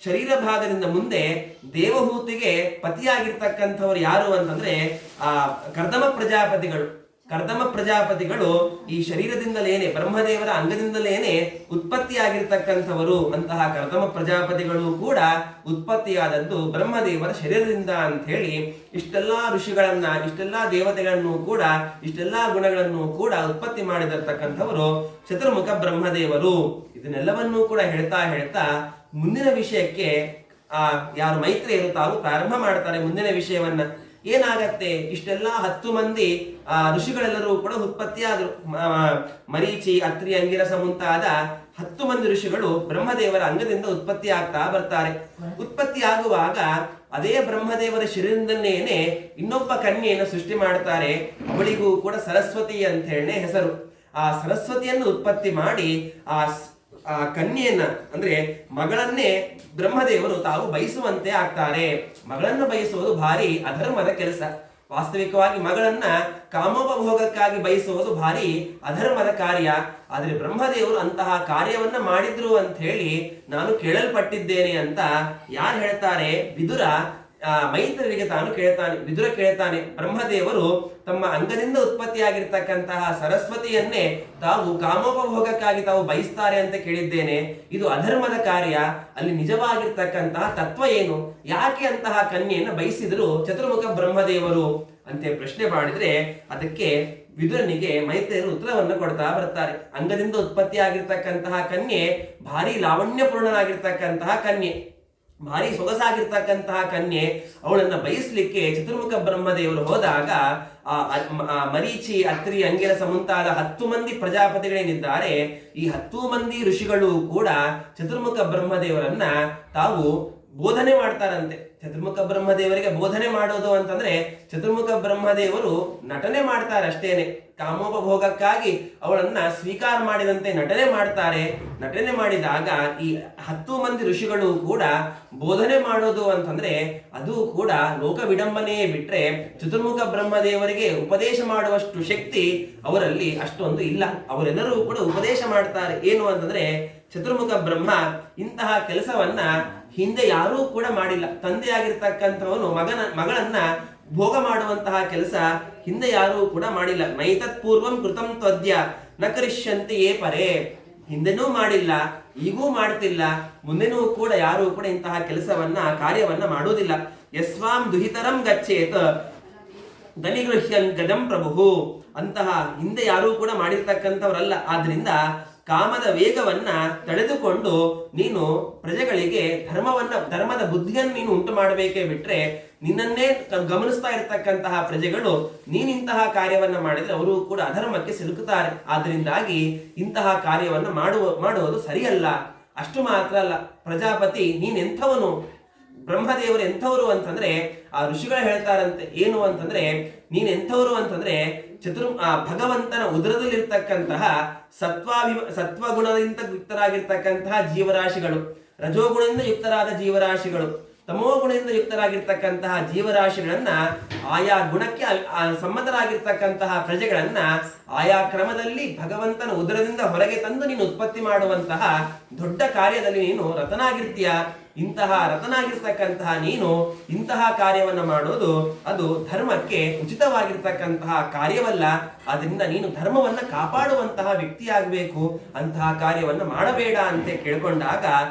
ಶರೀರ ಭಾಗದಿಂದ ಮುಂದೆ ದೇವಹೂತಿಗೆ ಪತಿಯಾಗಿರ್ತಕ್ಕಂಥವ್ರು ಯಾರು ಅಂತಂದ್ರೆ ಕರ್ದಮ ಪ್ರಜಾಪತಿಗಳು. ಕರ್ದಮ ಪ್ರಜಾಪತಿಗಳು ಈ ಶರೀರದಿಂದಲೇನೆ ಬ್ರಹ್ಮದೇವರ ಅಂಗದಿಂದಲೇನೆ ಉತ್ಪತ್ತಿಯಾಗಿರ್ತಕ್ಕಂಥವರು. ಅಂತಹ ಕರ್ದಮ ಪ್ರಜಾಪತಿಗಳು ಕೂಡ ಉತ್ಪತ್ತಿಯಾದದ್ದು ಬ್ರಹ್ಮದೇವರ ಶರೀರದಿಂದ ಅಂತ ಹೇಳಿ ಇಷ್ಟೆಲ್ಲಾ ಋಷಿಗಳನ್ನ, ಇಷ್ಟೆಲ್ಲಾ ದೇವತೆಗಳನ್ನು ಕೂಡ, ಇಷ್ಟೆಲ್ಲಾ ಗುಣಗಳನ್ನು ಕೂಡ ಉತ್ಪತ್ತಿ ಮಾಡಿದಿರ್ತಕ್ಕಂಥವರು ಚತುರ್ಮುಖ ಬ್ರಹ್ಮದೇವರು. ಇದನ್ನೆಲ್ಲವನ್ನೂ ಕೂಡ ಹೇಳ್ತಾ ಹೇಳ್ತಾ ಮುಂದಿನ ವಿಷಯಕ್ಕೆ ಯಾರು ಮೈತ್ರೇಯರು ತಾವು ಪ್ರಾರಂಭ ಮಾಡ್ತಾರೆ ಮುಂದಿನ ವಿಷಯವನ್ನ. ಏನಾಗತ್ತೆ, ಇಷ್ಟೆಲ್ಲ 10 ಮಂದಿ ಋಷಿಗಳೆಲ್ಲರೂ ಕೂಡ ಉತ್ಪತ್ತಿಯಾದರು. ಮರೀಚಿ, ಅತ್ರಿ, ಅಂಗಿರಸ ಮುಂತಾದ 10 ಮಂದಿ ಋಷಿಗಳು ಬ್ರಹ್ಮದೇವರ ಅಂಗದಿಂದ ಉತ್ಪತ್ತಿ ಆಗ್ತಾ ಬರ್ತಾರೆ. ಉತ್ಪತ್ತಿ ಆಗುವಾಗ ಅದೇ ಬ್ರಹ್ಮದೇವರ ಶಿರದಿಂದನೇನೆ ಇನ್ನೊಬ್ಬ ಕನ್ಯೆಯನ್ನು ಸೃಷ್ಟಿ ಮಾಡ್ತಾರೆ. ಅವಳಿಗೂ ಕೂಡ ಸರಸ್ವತಿ ಅಂತ ಹೇಳಿ ಹೆಸರು. ಆ ಸರಸ್ವತಿಯನ್ನು ಉತ್ಪತ್ತಿ ಮಾಡಿ ಆ ಕನ್ಯೆಯನ್ನ ಅಂದ್ರೆ ಮಗಳನ್ನೇ ಬ್ರಹ್ಮದೇವರು ತಾವು ಬಯಸುವಂತೆ ಆಗ್ತಾರೆ. ಮಗಳನ್ನು ಬಯಸುವುದು ಭಾರಿ ಅಧರ್ಮದ ಕೆಲಸ. ವಾಸ್ತವಿಕವಾಗಿ ಮಗಳನ್ನ ಕಾಮೋಪಭೋಗಕ್ಕಾಗಿ ಬಯಸುವುದು ಭಾರಿ ಅಧರ್ಮದ ಕಾರ್ಯ. ಆದರೆ ಬ್ರಹ್ಮದೇವರು ಅಂತಹ ಕಾರ್ಯವನ್ನ ಮಾಡಿದ್ರು ಅಂತ ಹೇಳಿ ನಾನು ಕೇಳಲ್ಪಟ್ಟಿದ್ದೇನೆ ಅಂತ ಯಾರು ಹೇಳ್ತಾರೆ? ವಿದುರ ಮೈತ್ರರಿಗೆ ತಾನು ಕೇಳ್ತಾನೆ. ವಿದುರ ಕೇಳ್ತಾನೆ, ಬ್ರಹ್ಮದೇವರು ತಮ್ಮ ಅಂಗದಿಂದ ಉತ್ಪತ್ತಿಯಾಗಿರ್ತಕ್ಕಂತಹ ಸರಸ್ವತಿಯನ್ನೇ ತಾವು ಕಾಮೋಪಭೋಗಕ್ಕಾಗಿ ತಾವು ಬಯಸ್ತಾರೆ ಅಂತ ಕೇಳಿದ್ದೇನೆ. ಇದು ಅಧರ್ಮದ ಕಾರ್ಯ. ಅಲ್ಲಿ ನಿಜವಾಗಿರ್ತಕ್ಕಂತಹ ತತ್ವ ಏನು? ಯಾಕೆ ಅಂತಹ ಕನ್ಯೆಯನ್ನು ಬಯಸಿದ್ರು ಚತುರ್ಮುಖ ಬ್ರಹ್ಮದೇವರು ಅಂತ ಪ್ರಶ್ನೆ ಮಾಡಿದ್ರೆ ಅದಕ್ಕೆ ವಿದುರನಿಗೆ ಮೈತ್ರೇಯರು ಉತ್ತರವನ್ನು ಕೊಡ್ತಾ ಬರ್ತಾರೆ. ಅಂಗದಿಂದ ಉತ್ಪತ್ತಿಯಾಗಿರ್ತಕ್ಕಂತಹ ಕನ್ಯೆ ಭಾರಿ ಲಾವಣ್ಯಪೂರ್ಣನಾಗಿರ್ತಕ್ಕಂತಹ ಕನ್ಯೆ, ಭಾರಿ ಸೊಗಸಾಗಿರ್ತಕ್ಕಂತಹ ಕನ್ಯೆ. ಅವಳನ್ನ ಬಯಸ್ಲಿಕ್ಕೆ ಚತುರ್ಮುಖ ಬ್ರಹ್ಮದೇವರು ಹೋದಾಗ ಮರೀಚಿ, ಅತ್ರಿ, ಅಂಗಿರಸ ಮುಂತಾದ 10 ಮಂದಿ ಪ್ರಜಾಪತಿಗಳೇನಿದ್ದಾರೆ, ಈ 10 ಮಂದಿ ಋಷಿಗಳು ಕೂಡ ಚತುರ್ಮುಖ ಬ್ರಹ್ಮದೇವರನ್ನ ತಾವು ಬೋಧನೆ ಮಾಡ್ತಾರಂತೆ. ಚತುರ್ಮುಖ ಬ್ರಹ್ಮದೇವರಿಗೆ ಬೋಧನೆ ಮಾಡೋದು ಅಂತಂದ್ರೆ ಚತುರ್ಮುಖ ಬ್ರಹ್ಮದೇವರು ನಟನೆ ಮಾಡ್ತಾರೆ ಅಷ್ಟೇನೆ. ಕಾಮೋಪಭೋಗಕ್ಕಾಗಿ ಅವಳನ್ನ ಸ್ವೀಕಾರ ಮಾಡಿದಂತೆ ನಟನೆ ಮಾಡ್ತಾರೆ. ನಟನೆ ಮಾಡಿದಾಗ ಈ 10 ಮಂದಿ ಋಷಿಗಳು ಕೂಡ ಬೋಧನೆ ಮಾಡೋದು ಅಂತಂದ್ರೆ ಅದು ಕೂಡ ಲೋಕ ವಿಡಂಬನೆಯೇ ಬಿಟ್ರೆ ಚತುರ್ಮುಖ ಬ್ರಹ್ಮದೇವರಿಗೆ ಉಪದೇಶ ಮಾಡುವಷ್ಟು ಶಕ್ತಿ ಅವರಲ್ಲಿ ಅಷ್ಟೊಂದು ಇಲ್ಲ. ಅವರೆಲ್ಲರೂ ಕೂಡ ಉಪದೇಶ ಮಾಡ್ತಾರೆ. ಏನು ಅಂತಂದ್ರೆ ಚತುರ್ಮುಖ ಬ್ರಹ್ಮ ಇಂತಹ ಕೆಲಸವನ್ನ ಹಿಂದೆ ಯಾರೂ ಕೂಡ ಮಾಡಿಲ್ಲ. ತಂದೆಯಾಗಿರ್ತಕ್ಕಂಥವನು ಮಗಳನ್ನ ಭೋಗ ಮಾಡುವಂತಹ ಕೆಲಸ ಹಿಂದೆ ಯಾರೂ ಕೂಡ ಮಾಡಿಲ್ಲ. ನೈತತ್ ಪೂರ್ವಂ ಕೃತಂ ತ್ವದ್ಯ ನ ಕರಿಷ್ಯಂತೆ ಯೇ ಪರೇ. ಹಿಂದೆನೂ ಮಾಡಿಲ್ಲ, ಈಗೂ ಮಾಡ್ತಿಲ್ಲ, ಮುಂದೆನೂ ಕೂಡ ಯಾರೂ ಕೂಡ ಇಂತಹ ಕೆಲಸವನ್ನ ಕಾರ್ಯವನ್ನ ಮಾಡುವುದಿಲ್ಲ. ಯಸ್ವಾಂ ದುಹಿತರಂ ಗಚ್ಚೇತ್ ದನಿಗೃಹ್ಯನ್ ಗಜಂ ಪ್ರಭು. ಅಂತಹ ಹಿಂದೆ ಯಾರೂ ಕೂಡ ಮಾಡಿರ್ತಕ್ಕಂಥವರಲ್ಲ. ಆದ್ರಿಂದ ಕಾಮದ ವೇಗವನ್ನ ತಡೆದುಕೊಂಡು ನೀನು ಪ್ರಜೆಗಳಿಗೆ ಧರ್ಮದ ಬುದ್ಧಿಯನ್ನು ನೀನು ಉಂಟು ಮಾಡಬೇಕೇ ಬಿಟ್ರೆ ನಿನ್ನನ್ನೇ ಗಮನಿಸ್ತಾ ಇರತಕ್ಕಂತಹ ಪ್ರಜೆಗಳು ನೀನಿಂತಹ ಕಾರ್ಯವನ್ನ ಮಾಡಿದ್ರೆ ಅವರು ಕೂಡ ಅಧರ್ಮಕ್ಕೆ ಸಿಲುಕುತ್ತಾರೆ. ಆದ್ರಿಂದಾಗಿ ಇಂತಹ ಕಾರ್ಯವನ್ನ ಮಾಡುವುದು ಸರಿಯಲ್ಲ. ಅಷ್ಟು ಮಾತ್ರ ಅಲ್ಲ, ಪ್ರಜಾಪತಿ ನೀನೆಂಥವನು, ಬ್ರಹ್ಮದೇವರು ಎಂಥವರು ಅಂತಂದ್ರೆ ಆ ಋಷಿಗಳು ಹೇಳ್ತಾರಂತೆ. ಏನು ಅಂತಂದ್ರೆ ನೀನೆಂಥವರು ಅಂತಂದ್ರೆ ಭಗವಂತನ ಉದರದಲ್ಲಿರ್ತಕ್ಕಂತಹ ಸತ್ವಗುಣದಿಂದ ಯುಕ್ತರಾಗಿರ್ತಕ್ಕಂತಹ ಜೀವರಾಶಿಗಳು, ರಜೋಗುಣದಿಂದ ಯುಕ್ತರಾದ ಜೀವರಾಶಿಗಳು, ತಮೋ ಗುಣದಿಂದ ಯುಕ್ತರಾಗಿರ್ತಕ್ಕಂತಹ ಜೀವರಾಶಿಗಳನ್ನ ಆಯಾ ಗುಣಕ್ಕೆ ಸಮ್ಮತರಾಗಿರ್ತಕ್ಕಂತಹ ಪ್ರಜೆಗಳನ್ನ ಆಯಾ ಕ್ರಮದಲ್ಲಿ ಭಗವಂತನ ಉದರದಿಂದ ಹೊರಗೆ ತಂದು ನೀನು ಉತ್ಪತ್ತಿ ಮಾಡುವಂತಹ ದೊಡ್ಡ ಕಾರ್ಯದಲ್ಲಿ ನೀನು ರತನಾಗಿರ್ತೀಯ. ಇಂತಹ ರತನಾಗಿರ್ತಕ್ಕಂತಹ ನೀನು ಇಂತಹ ಕಾರ್ಯವನ್ನ ಮಾಡೋದು ಅದು ಧರ್ಮಕ್ಕೆ ಉಚಿತವಾಗಿರ್ತಕ್ಕಂತಹ ಕಾರ್ಯವಲ್ಲ. ಅದರಿಂದ ನೀನು ಧರ್ಮವನ್ನ ಕಾಪಾಡುವಂತಹ ವ್ಯಕ್ತಿಯಾಗಬೇಕು. ಅಂತಹ ಕಾರ್ಯವನ್ನ ಮಾಡಬೇಡ ಅಂತ ಕೇಳ್ಕೊಂಡಾಗ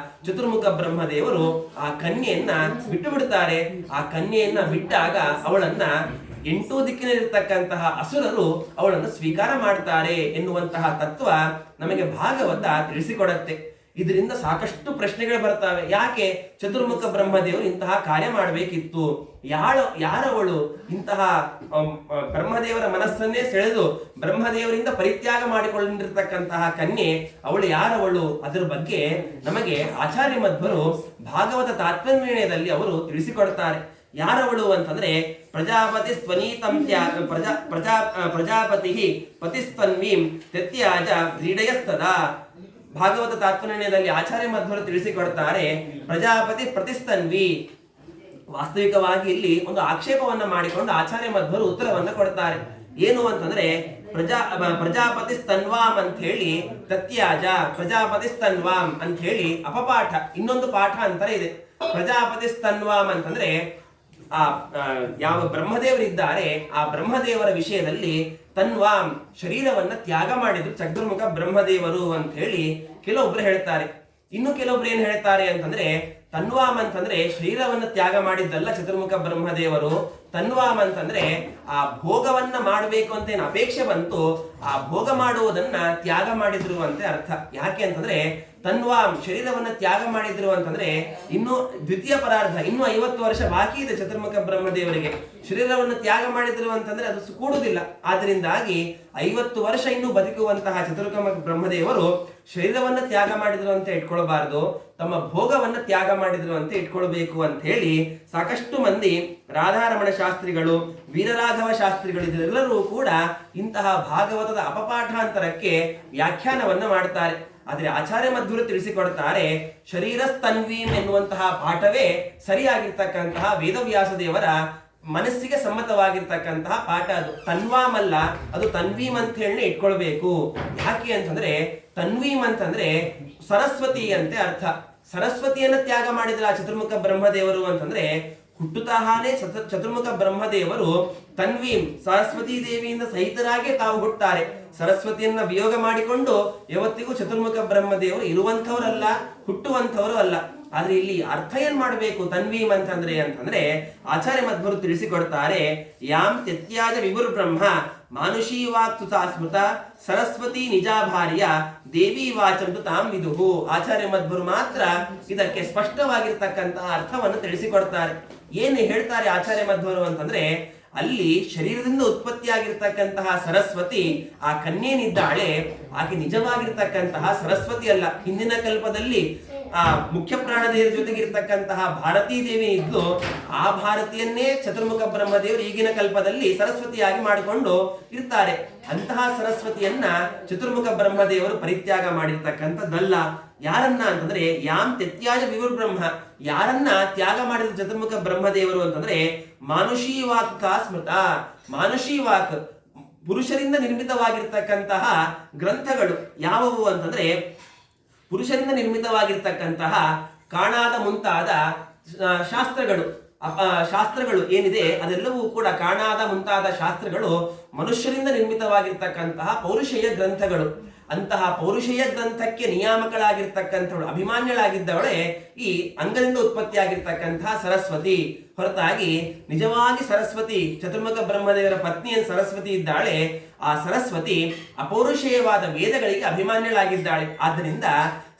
ಚತುರ್ಮುಖ ಬ್ರಹ್ಮದೇವರು ಆ ಕನ್ಯೆಯನ್ನ ಬಿಟ್ಟು ಬಿಡ್ತಾರೆ. ಆ ಕನ್ಯೆಯನ್ನ ಬಿಟ್ಟಾಗ ಅವಳನ್ನ 8 ದಿಕ್ಕಿನಲ್ಲಿರ್ತಕ್ಕಂತಹ ಅಸುರರು ಅವಳನ್ನು ಸ್ವೀಕಾರ ಮಾಡ್ತಾರೆ ಎನ್ನುವಂತಹ ತತ್ವ ನಮಗೆ ಭಾಗವತ ತಿಳಿಸಿಕೊಡತ್ತೆ. ಇದರಿಂದ ಸಾಕಷ್ಟು ಪ್ರಶ್ನೆಗಳು ಬರ್ತವೆ. ಯಾಕೆ ಚತುರ್ಮುಖ ಬ್ರಹ್ಮದೇವರು ಇಂತಹ ಕಾರ್ಯ ಮಾಡಬೇಕಿತ್ತು? ಯಾರವಳು ಇಂತಹ ಬ್ರಹ್ಮದೇವರ ಮನಸ್ಸನ್ನೇ ಸೆಳೆದು ಬ್ರಹ್ಮದೇವರಿಂದ ಪರಿತ್ಯಾಗ ಮಾಡಿಕೊಂಡಿರ್ತಕ್ಕಂತಹ ಕನ್ಯೆ ಅವಳು ಯಾರವಳು? ಅದರ ಬಗ್ಗೆ ನಮಗೆ ಆಚಾರ್ಯ ಮಧ್ವರು ಭಾಗವತ ತಾತ್ಪರ್ಯದಲ್ಲಿ ಅವರು ತಿಳಿಸಿಕೊಡ್ತಾರೆ. ಯಾರವಳು ಅಂತಂದ್ರೆ ಪ್ರಜಾಪತಿ ಪ್ರಜಾಪತಿ ಪತಿಸ್ತನ್ವೀಂ ತೆತ್ಯಾಜ ಕ್ರೀಡೆಯಸ್ತದ. ಭಾಗವತ ತಾತ್ಪರ್ಯದಲ್ಲಿ ಆಚಾರ್ಯ ಮಧ್ವರು ತಿಳಿಸಿಕೊಡ್ತಾರೆ ಪ್ರಜಾಪತಿ ಪ್ರತಿಸ್ತನ್ವಿ. ವಾಸ್ತವಿಕವಾಗಿ ಇಲ್ಲಿ ಒಂದು ಆಕ್ಷೇಪವನ್ನ ಮಾಡಿಕೊಂಡು ಆಚಾರ್ಯ ಮಧ್ವರು ಉತ್ತರವನ್ನ ಕೊಡ್ತಾರೆ. ಏನು ಅಂತಂದ್ರೆ ಪ್ರಜಾಪತಿ ಸ್ತನ್ವಾಂ ಅಂತ ಹೇಳಿ ತತ್ಯಾಜ, ಪ್ರಜಾಪತಿ ಸ್ತನ್ವಾಂ ಅಂತ ಹೇಳಿ ಅಪಪಾಠ, ಇನ್ನೊಂದು ಪಾಠ ಅಂತರ ಇದೆ. ಪ್ರಜಾಪತಿ ಸ್ತನ್ವಾಂ ಅಂತಂದ್ರೆ ಯಾವ ಬ್ರಹ್ಮದೇವರಿದ್ದಾರೆ ಆ ಬ್ರಹ್ಮದೇವರ ವಿಷಯದಲ್ಲಿ ತನ್ವಾಂ ಶರೀರವನ್ನ ತ್ಯಾಗ ಮಾಡಿದ್ರು ಚತುರ್ಮುಖ ಬ್ರಹ್ಮದೇವರು ಅಂತ ಹೇಳಿ ಕೆಲವೊಬ್ರು ಹೇಳ್ತಾರೆ. ಇನ್ನು ಕೆಲವೊಬ್ರು ಏನ್ ಹೇಳ್ತಾರೆ ಅಂತಂದ್ರೆ ತನ್ವಾಂ ಅಂತಂದ್ರೆ ಶರೀರವನ್ನ ತ್ಯಾಗ ಮಾಡಿದ್ದಲ್ಲ ಚತುರ್ಮುಖ ಬ್ರಹ್ಮದೇವರು, ತನ್ವಾಮ್ ಅಂತಂದ್ರೆ ಆ ಭೋಗವನ್ನ ಮಾಡಬೇಕು ಅಂತ ಏನು ಅಪೇಕ್ಷೆ ಬಂತು, ಆ ಭೋಗ ಮಾಡುವುದನ್ನ ತ್ಯಾಗ ಮಾಡಿದ್ರು ಅಂತ ಅರ್ಥ. ಯಾಕೆ ಅಂತಂದ್ರೆ ತನ್ವಾಮ್ ಶರೀರವನ್ನ ತ್ಯಾಗ ಮಾಡಿದ್ರು ಅಂತಂದ್ರೆ ಇನ್ನು ದ್ವಿತೀಯ ಪರಾರ್ಧ ಇನ್ನು 50 ವರ್ಷ ಬಾಕಿ ಇದೆ ಚತುರ್ಮುಖ ಬ್ರಹ್ಮದೇವರಿಗೆ. ಶರೀರವನ್ನು ತ್ಯಾಗ ಮಾಡಿದ್ರು ಅಂತಂದ್ರೆ ಅದು ಕೂಡುವುದಿಲ್ಲ. ಆದ್ರಿಂದಾಗಿ 50 ವರ್ಷ ಇನ್ನು ಬದುಕುವಂತಹ ಚತುರ್ಮುಖ ಬ್ರಹ್ಮದೇವರು ಶರೀರವನ್ನ ತ್ಯಾಗ ಮಾಡಿದ್ರು ಅಂತ ಇಟ್ಕೊಳ್ಬಾರ್ದು, ತಮ್ಮ ಭೋಗವನ್ನ ತ್ಯಾಗ ಮಾಡಿದ್ರು ಅಂತ ಇಟ್ಕೊಳ್ಬೇಕು ಅಂತ ಹೇಳಿ ಸಾಕಷ್ಟು ಮಂದಿ ರಾಧಾರಮಣ ಶಾಸ್ತ್ರಿಗಳು, ವೀರರಾಘವ ಶಾಸ್ತ್ರಿಗಳು ಇದೆಲ್ಲರೂ ಕೂಡ ಇಂತಹ ಭಾಗವತದ ಅಪಪಾಠಾಂತರಕ್ಕೆ ವ್ಯಾಖ್ಯಾನವನ್ನ ಮಾಡ್ತಾರೆ. ಆದರೆ ಆಚಾರ್ಯ ಮಧ್ವರು ತಿಳಿಸಿಕೊಡ್ತಾರೆ, ಶರೀರಸ್ತನ್ವೀಂ ಎನ್ನುವಂತಹ ಪಾಠವೇ ಸರಿಯಾಗಿರ್ತಕ್ಕಂತಹ ವೇದವ್ಯಾಸ ದೇವರ ಮನಸ್ಸಿಗೆ ಸಮ್ಮತವಾಗಿರ್ತಕ್ಕಂತಹ ಪಾಠ. ಅದು ತನ್ವಾಮ್ ಅಲ್ಲ, ಅದು ತನ್ವೀಮ್ ಅಂತ ಹೇಳಿ ಇಟ್ಕೊಳ್ಬೇಕು. ಯಾಕೆ ಅಂತಂದ್ರೆ ತನ್ವೀಮ್ ಅಂತಂದ್ರೆ ಸರಸ್ವತಿ ಅಂತೆ ಅರ್ಥ. ಸರಸ್ವತಿಯನ್ನ ತ್ಯಾಗ ಮಾಡಿದ್ರ ಚತುರ್ಮುಖ ಬ್ರಹ್ಮದೇವರು ಅಂತಂದ್ರೆ ಹುಟ್ಟುತ್ತಾನೆ ಚತುರ್ಮುಖ ಬ್ರಹ್ಮದೇವರು ತನ್ವೀಂ ಸರಸ್ವತಿ ದೇವಿಯಿಂದ ಸಹಿತರಾಗಿ ತಾವು ಹುಟ್ಟುತ್ತಾರೆ. ಸರಸ್ವತಿಯನ್ನ ವಿಯೋಗ ಮಾಡಿಕೊಂಡು ಯಾವತ್ತಿಗೂ ಚತುರ್ಮುಖ ಬ್ರಹ್ಮದೇವರು ಇರುವಂಥವರಲ್ಲ, ಹುಟ್ಟುವಂಥವರು ಅಲ್ಲ. ಆದ್ರೆ ಇಲ್ಲಿ ಅರ್ಥ ಏನ್ ಮಾಡಬೇಕು ತನ್ವೀಂ ಅಂತಂದ್ರೆ ಆಚಾರ್ಯ ಮಧ್ವರು ತಿಳಿಸಿಕೊಡ್ತಾರೆ, ಯಾಂ ತ್ಯತ್ಯಾಜ ವಿಭುರ್ ಬ್ರಹ್ಮ ಮಾನುಷೀ ವಾಕ್ತು ಸ್ಮೃತ ಸರಸ್ವತಿ ನಿಜಾಭಾರ್ಯ ದೇವಿ ವಾಚಂತು ತಾಂ ವಿದುಹು. ಆಚಾರ್ಯ ಮಧ್ವರು ಮಾತ್ರ ಇದಕ್ಕೆ ಸ್ಪಷ್ಟವಾಗಿರ್ತಕ್ಕಂತಹ ಅರ್ಥವನ್ನು ತಿಳಿಸಿಕೊಡ್ತಾರೆ. ಏನು ಹೇಳ್ತಾರೆ ಆಚಾರ್ಯ ಮಧ್ವರು ಅಂತಂದ್ರೆ, ಅಲ್ಲಿ ಶರೀರದಿಂದ ಉತ್ಪತ್ತಿಯಾಗಿರ್ತಕ್ಕಂತಹ ಸರಸ್ವತಿ ಆ ಕನ್ಯೇನಿದ್ದಾಳೆ, ಆಕೆ ನಿಜವಾಗಿರ್ತಕ್ಕಂತಹ ಸರಸ್ವತಿ ಅಲ್ಲ. ಹಿಂದಿನ ಕಲ್ಪದಲ್ಲಿ ಆ ಮುಖ್ಯ ಪ್ರಾಣದೇವರ ಜೊತೆಗಿರ್ತಕ್ಕಂತಹ ಭಾರತೀ ದೇವಿ ಇದ್ದು, ಆ ಭಾರತಿಯನ್ನೇ ಚತುರ್ಮುಖ ಬ್ರಹ್ಮದೇವರು ಈಗಿನ ಕಲ್ಪದಲ್ಲಿ ಸರಸ್ವತಿಯಾಗಿ ಮಾಡಿಕೊಂಡು ಇರ್ತಾರೆ. ಅಂತಹ ಸರಸ್ವತಿಯನ್ನ ಚತುರ್ಮುಖ ಬ್ರಹ್ಮದೇವರು ಪರಿತ್ಯಾಗ ಮಾಡಿರ್ತಕ್ಕಂಥದ್ದಲ್ಲ. ಯಾರನ್ನ ಅಂತಂದ್ರೆ ಯಾಂ ತ್ಯತ್ಯಾಜ ವಿಭುರ್ ಬ್ರಹ್ಮ, ಯಾರನ್ನ ತ್ಯಾಗ ಮಾಡಿದ ಚತುರ್ಮುಖ ಬ್ರಹ್ಮದೇವರು ಅಂತಂದ್ರೆ ಮಾನುಷೀ ವಾಕ್ ಸ್ಮೃತ. ಮಾನುಷೀ ವಾಕ್ ಪುರುಷರಿಂದ ನಿರ್ಮಿತವಾಗಿರ್ತಕ್ಕಂತಹ ಗ್ರಂಥಗಳು ಯಾವುವು ಅಂತಂದ್ರೆ, ಪುರುಷರಿಂದ ನಿರ್ಮಿತವಾಗಿರ್ತಕ್ಕಂತಹ ಕಾಣಾದ ಮುಂತಾದ ಶಾಸ್ತ್ರಗಳು ಏನಿದೆ ಅದೆಲ್ಲವೂ ಕೂಡ ಕಾಣಾದ ಮುಂತಾದ ಶಾಸ್ತ್ರಗಳು ಮನುಷ್ಯರಿಂದ ನಿರ್ಮಿತವಾಗಿರ್ತಕ್ಕಂತಹ ಪೌರುಷೇಯ ಗ್ರಂಥಗಳು. ಅಂತಹ ಪೌರುಷೇಯ ಗ್ರಂಥಕ್ಕೆ ನಿಯಾಮಕಳಾಗಿರ್ತಕ್ಕಂಥವಳು, ಅಭಿಮಾನ್ಯಳಾಗಿದ್ದವಳೆ ಈ ಅಂಗದಿಂದ ಉತ್ಪತ್ತಿಯಾಗಿರ್ತಕ್ಕಂತಹ ಸರಸ್ವತಿ. ಹೊರತಾಗಿ ನಿಜವಾಗಿ ಸರಸ್ವತಿ ಚತುರ್ಮುಖ ಬ್ರಹ್ಮದೇವರ ಪತ್ನಿಯನ್ನು ಸರಸ್ವತಿ ಇದ್ದಾಳೆ. ಆ ಸರಸ್ವತಿ ಅಪೌರುಷೇಯವಾದ ವೇದಗಳಿಗೆ ಅಭಿಮಾನ್ಯಳಾಗಿದ್ದಾಳೆ. ಆದ್ದರಿಂದ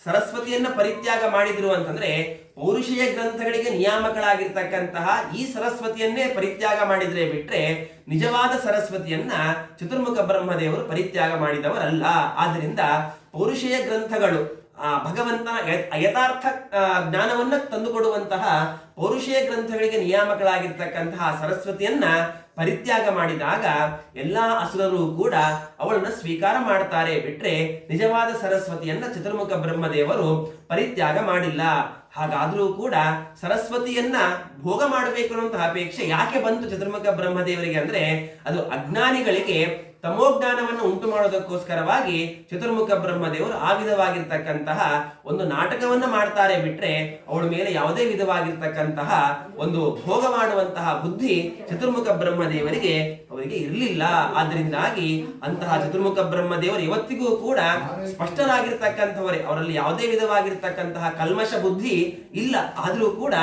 ಸರಸ್ವತಿಯನ್ನ ಪರಿತ್ಯಾಗ ಮಾಡಿದ್ರು ಅಂತಂದ್ರೆ ಪೌರುಷೇಯ ಗ್ರಂಥಗಳಿಗೆ ನಿಯಾಮಕಳಾಗಿರ್ತಕ್ಕಂತಹ ಈ ಸರಸ್ವತಿಯನ್ನೇ ಪರಿತ್ಯಾಗ ಮಾಡಿದ್ರೆ ಬಿಟ್ರೆ ನಿಜವಾದ ಸರಸ್ವತಿಯನ್ನ ಚತುರ್ಮುಖ ಬ್ರಹ್ಮದೇವರು ಪರಿತ್ಯಾಗ ಮಾಡಿದವರಲ್ಲ. ಆದ್ದರಿಂದ ಪೌರುಷೇಯ ಗ್ರಂಥಗಳು ಭಗವಂತನ ಯಥಾರ್ಥ ಜ್ಞಾನವನ್ನ ತಂದುಕೊಡುವಂತಹ ಪೌರುಷೇಯ ಗ್ರಂಥಗಳಿಗೆ ನಿಯಾಮಕಳಾಗಿರ್ತಕ್ಕಂತಹ ಸರಸ್ವತಿಯನ್ನ ಪರಿತ್ಯಾಗ ಮಾಡಿದಾಗ ಎಲ್ಲಾ ಅಸುರರು ಕೂಡ ಅವಳನ್ನ ಸ್ವೀಕಾರ ಮಾಡ್ತಾರೆ ಬಿಟ್ರೆ ನಿಜವಾದ ಸರಸ್ವತಿಯನ್ನ ಚತುರ್ಮುಖ ಬ್ರಹ್ಮದೇವರು ಪರಿತ್ಯಾಗ ಮಾಡಿಲ್ಲ. ಹಾಗಾದ್ರೂ ಕೂಡ ಸರಸ್ವತಿಯನ್ನ ಭೋಗ ಮಾಡಬೇಕು ಅನ್ನುವಂತಹ ಅಪೇಕ್ಷೆ ಯಾಕೆ ಬಂತು ಚತುರ್ಮುಖ ಬ್ರಹ್ಮದೇವರಿಗೆ ಅಂದ್ರೆ, ಅದು ಅಜ್ಞಾನಿಗಳಿಗೆ ತಮೋಜ್ಞಾನವನ್ನು ಉಂಟು ಮಾಡೋದಕ್ಕೋಸ್ಕರವಾಗಿ ಚತುರ್ಮುಖ ಬ್ರಹ್ಮದೇವರು ಆ ವಿಧವಾಗಿರ್ತಕ್ಕಂತಹ ಒಂದು ನಾಟಕವನ್ನ ಮಾಡ್ತಾರೆ ಬಿಟ್ರೆ ಅವಳ ಮೇಲೆ ಯಾವುದೇ ವಿಧವಾಗಿರ್ತಕ್ಕಂತಹ ಒಂದು ಭೋಗ ಮಾಡುವಂತಹ ಬುದ್ಧಿ ಚತುರ್ಮುಖ ಬ್ರಹ್ಮದೇವರಿಗೆ ಅವರಿಗೆ ಇರಲಿಲ್ಲ. ಆದ್ರಿಂದಾಗಿ ಅಂತಹ ಚತುರ್ಮುಖ ಬ್ರಹ್ಮದೇವರು ಇವತ್ತಿಗೂ ಕೂಡ ಸ್ಪಷ್ಟರಾಗಿರ್ತಕ್ಕಂಥವರೇ, ಅವರಲ್ಲಿ ಯಾವುದೇ ವಿಧವಾಗಿರ್ತಕ್ಕಂತಹ ಕಲ್ಮಶ ಬುದ್ಧಿ ಇಲ್ಲ. ಆದ್ರೂ ಕೂಡ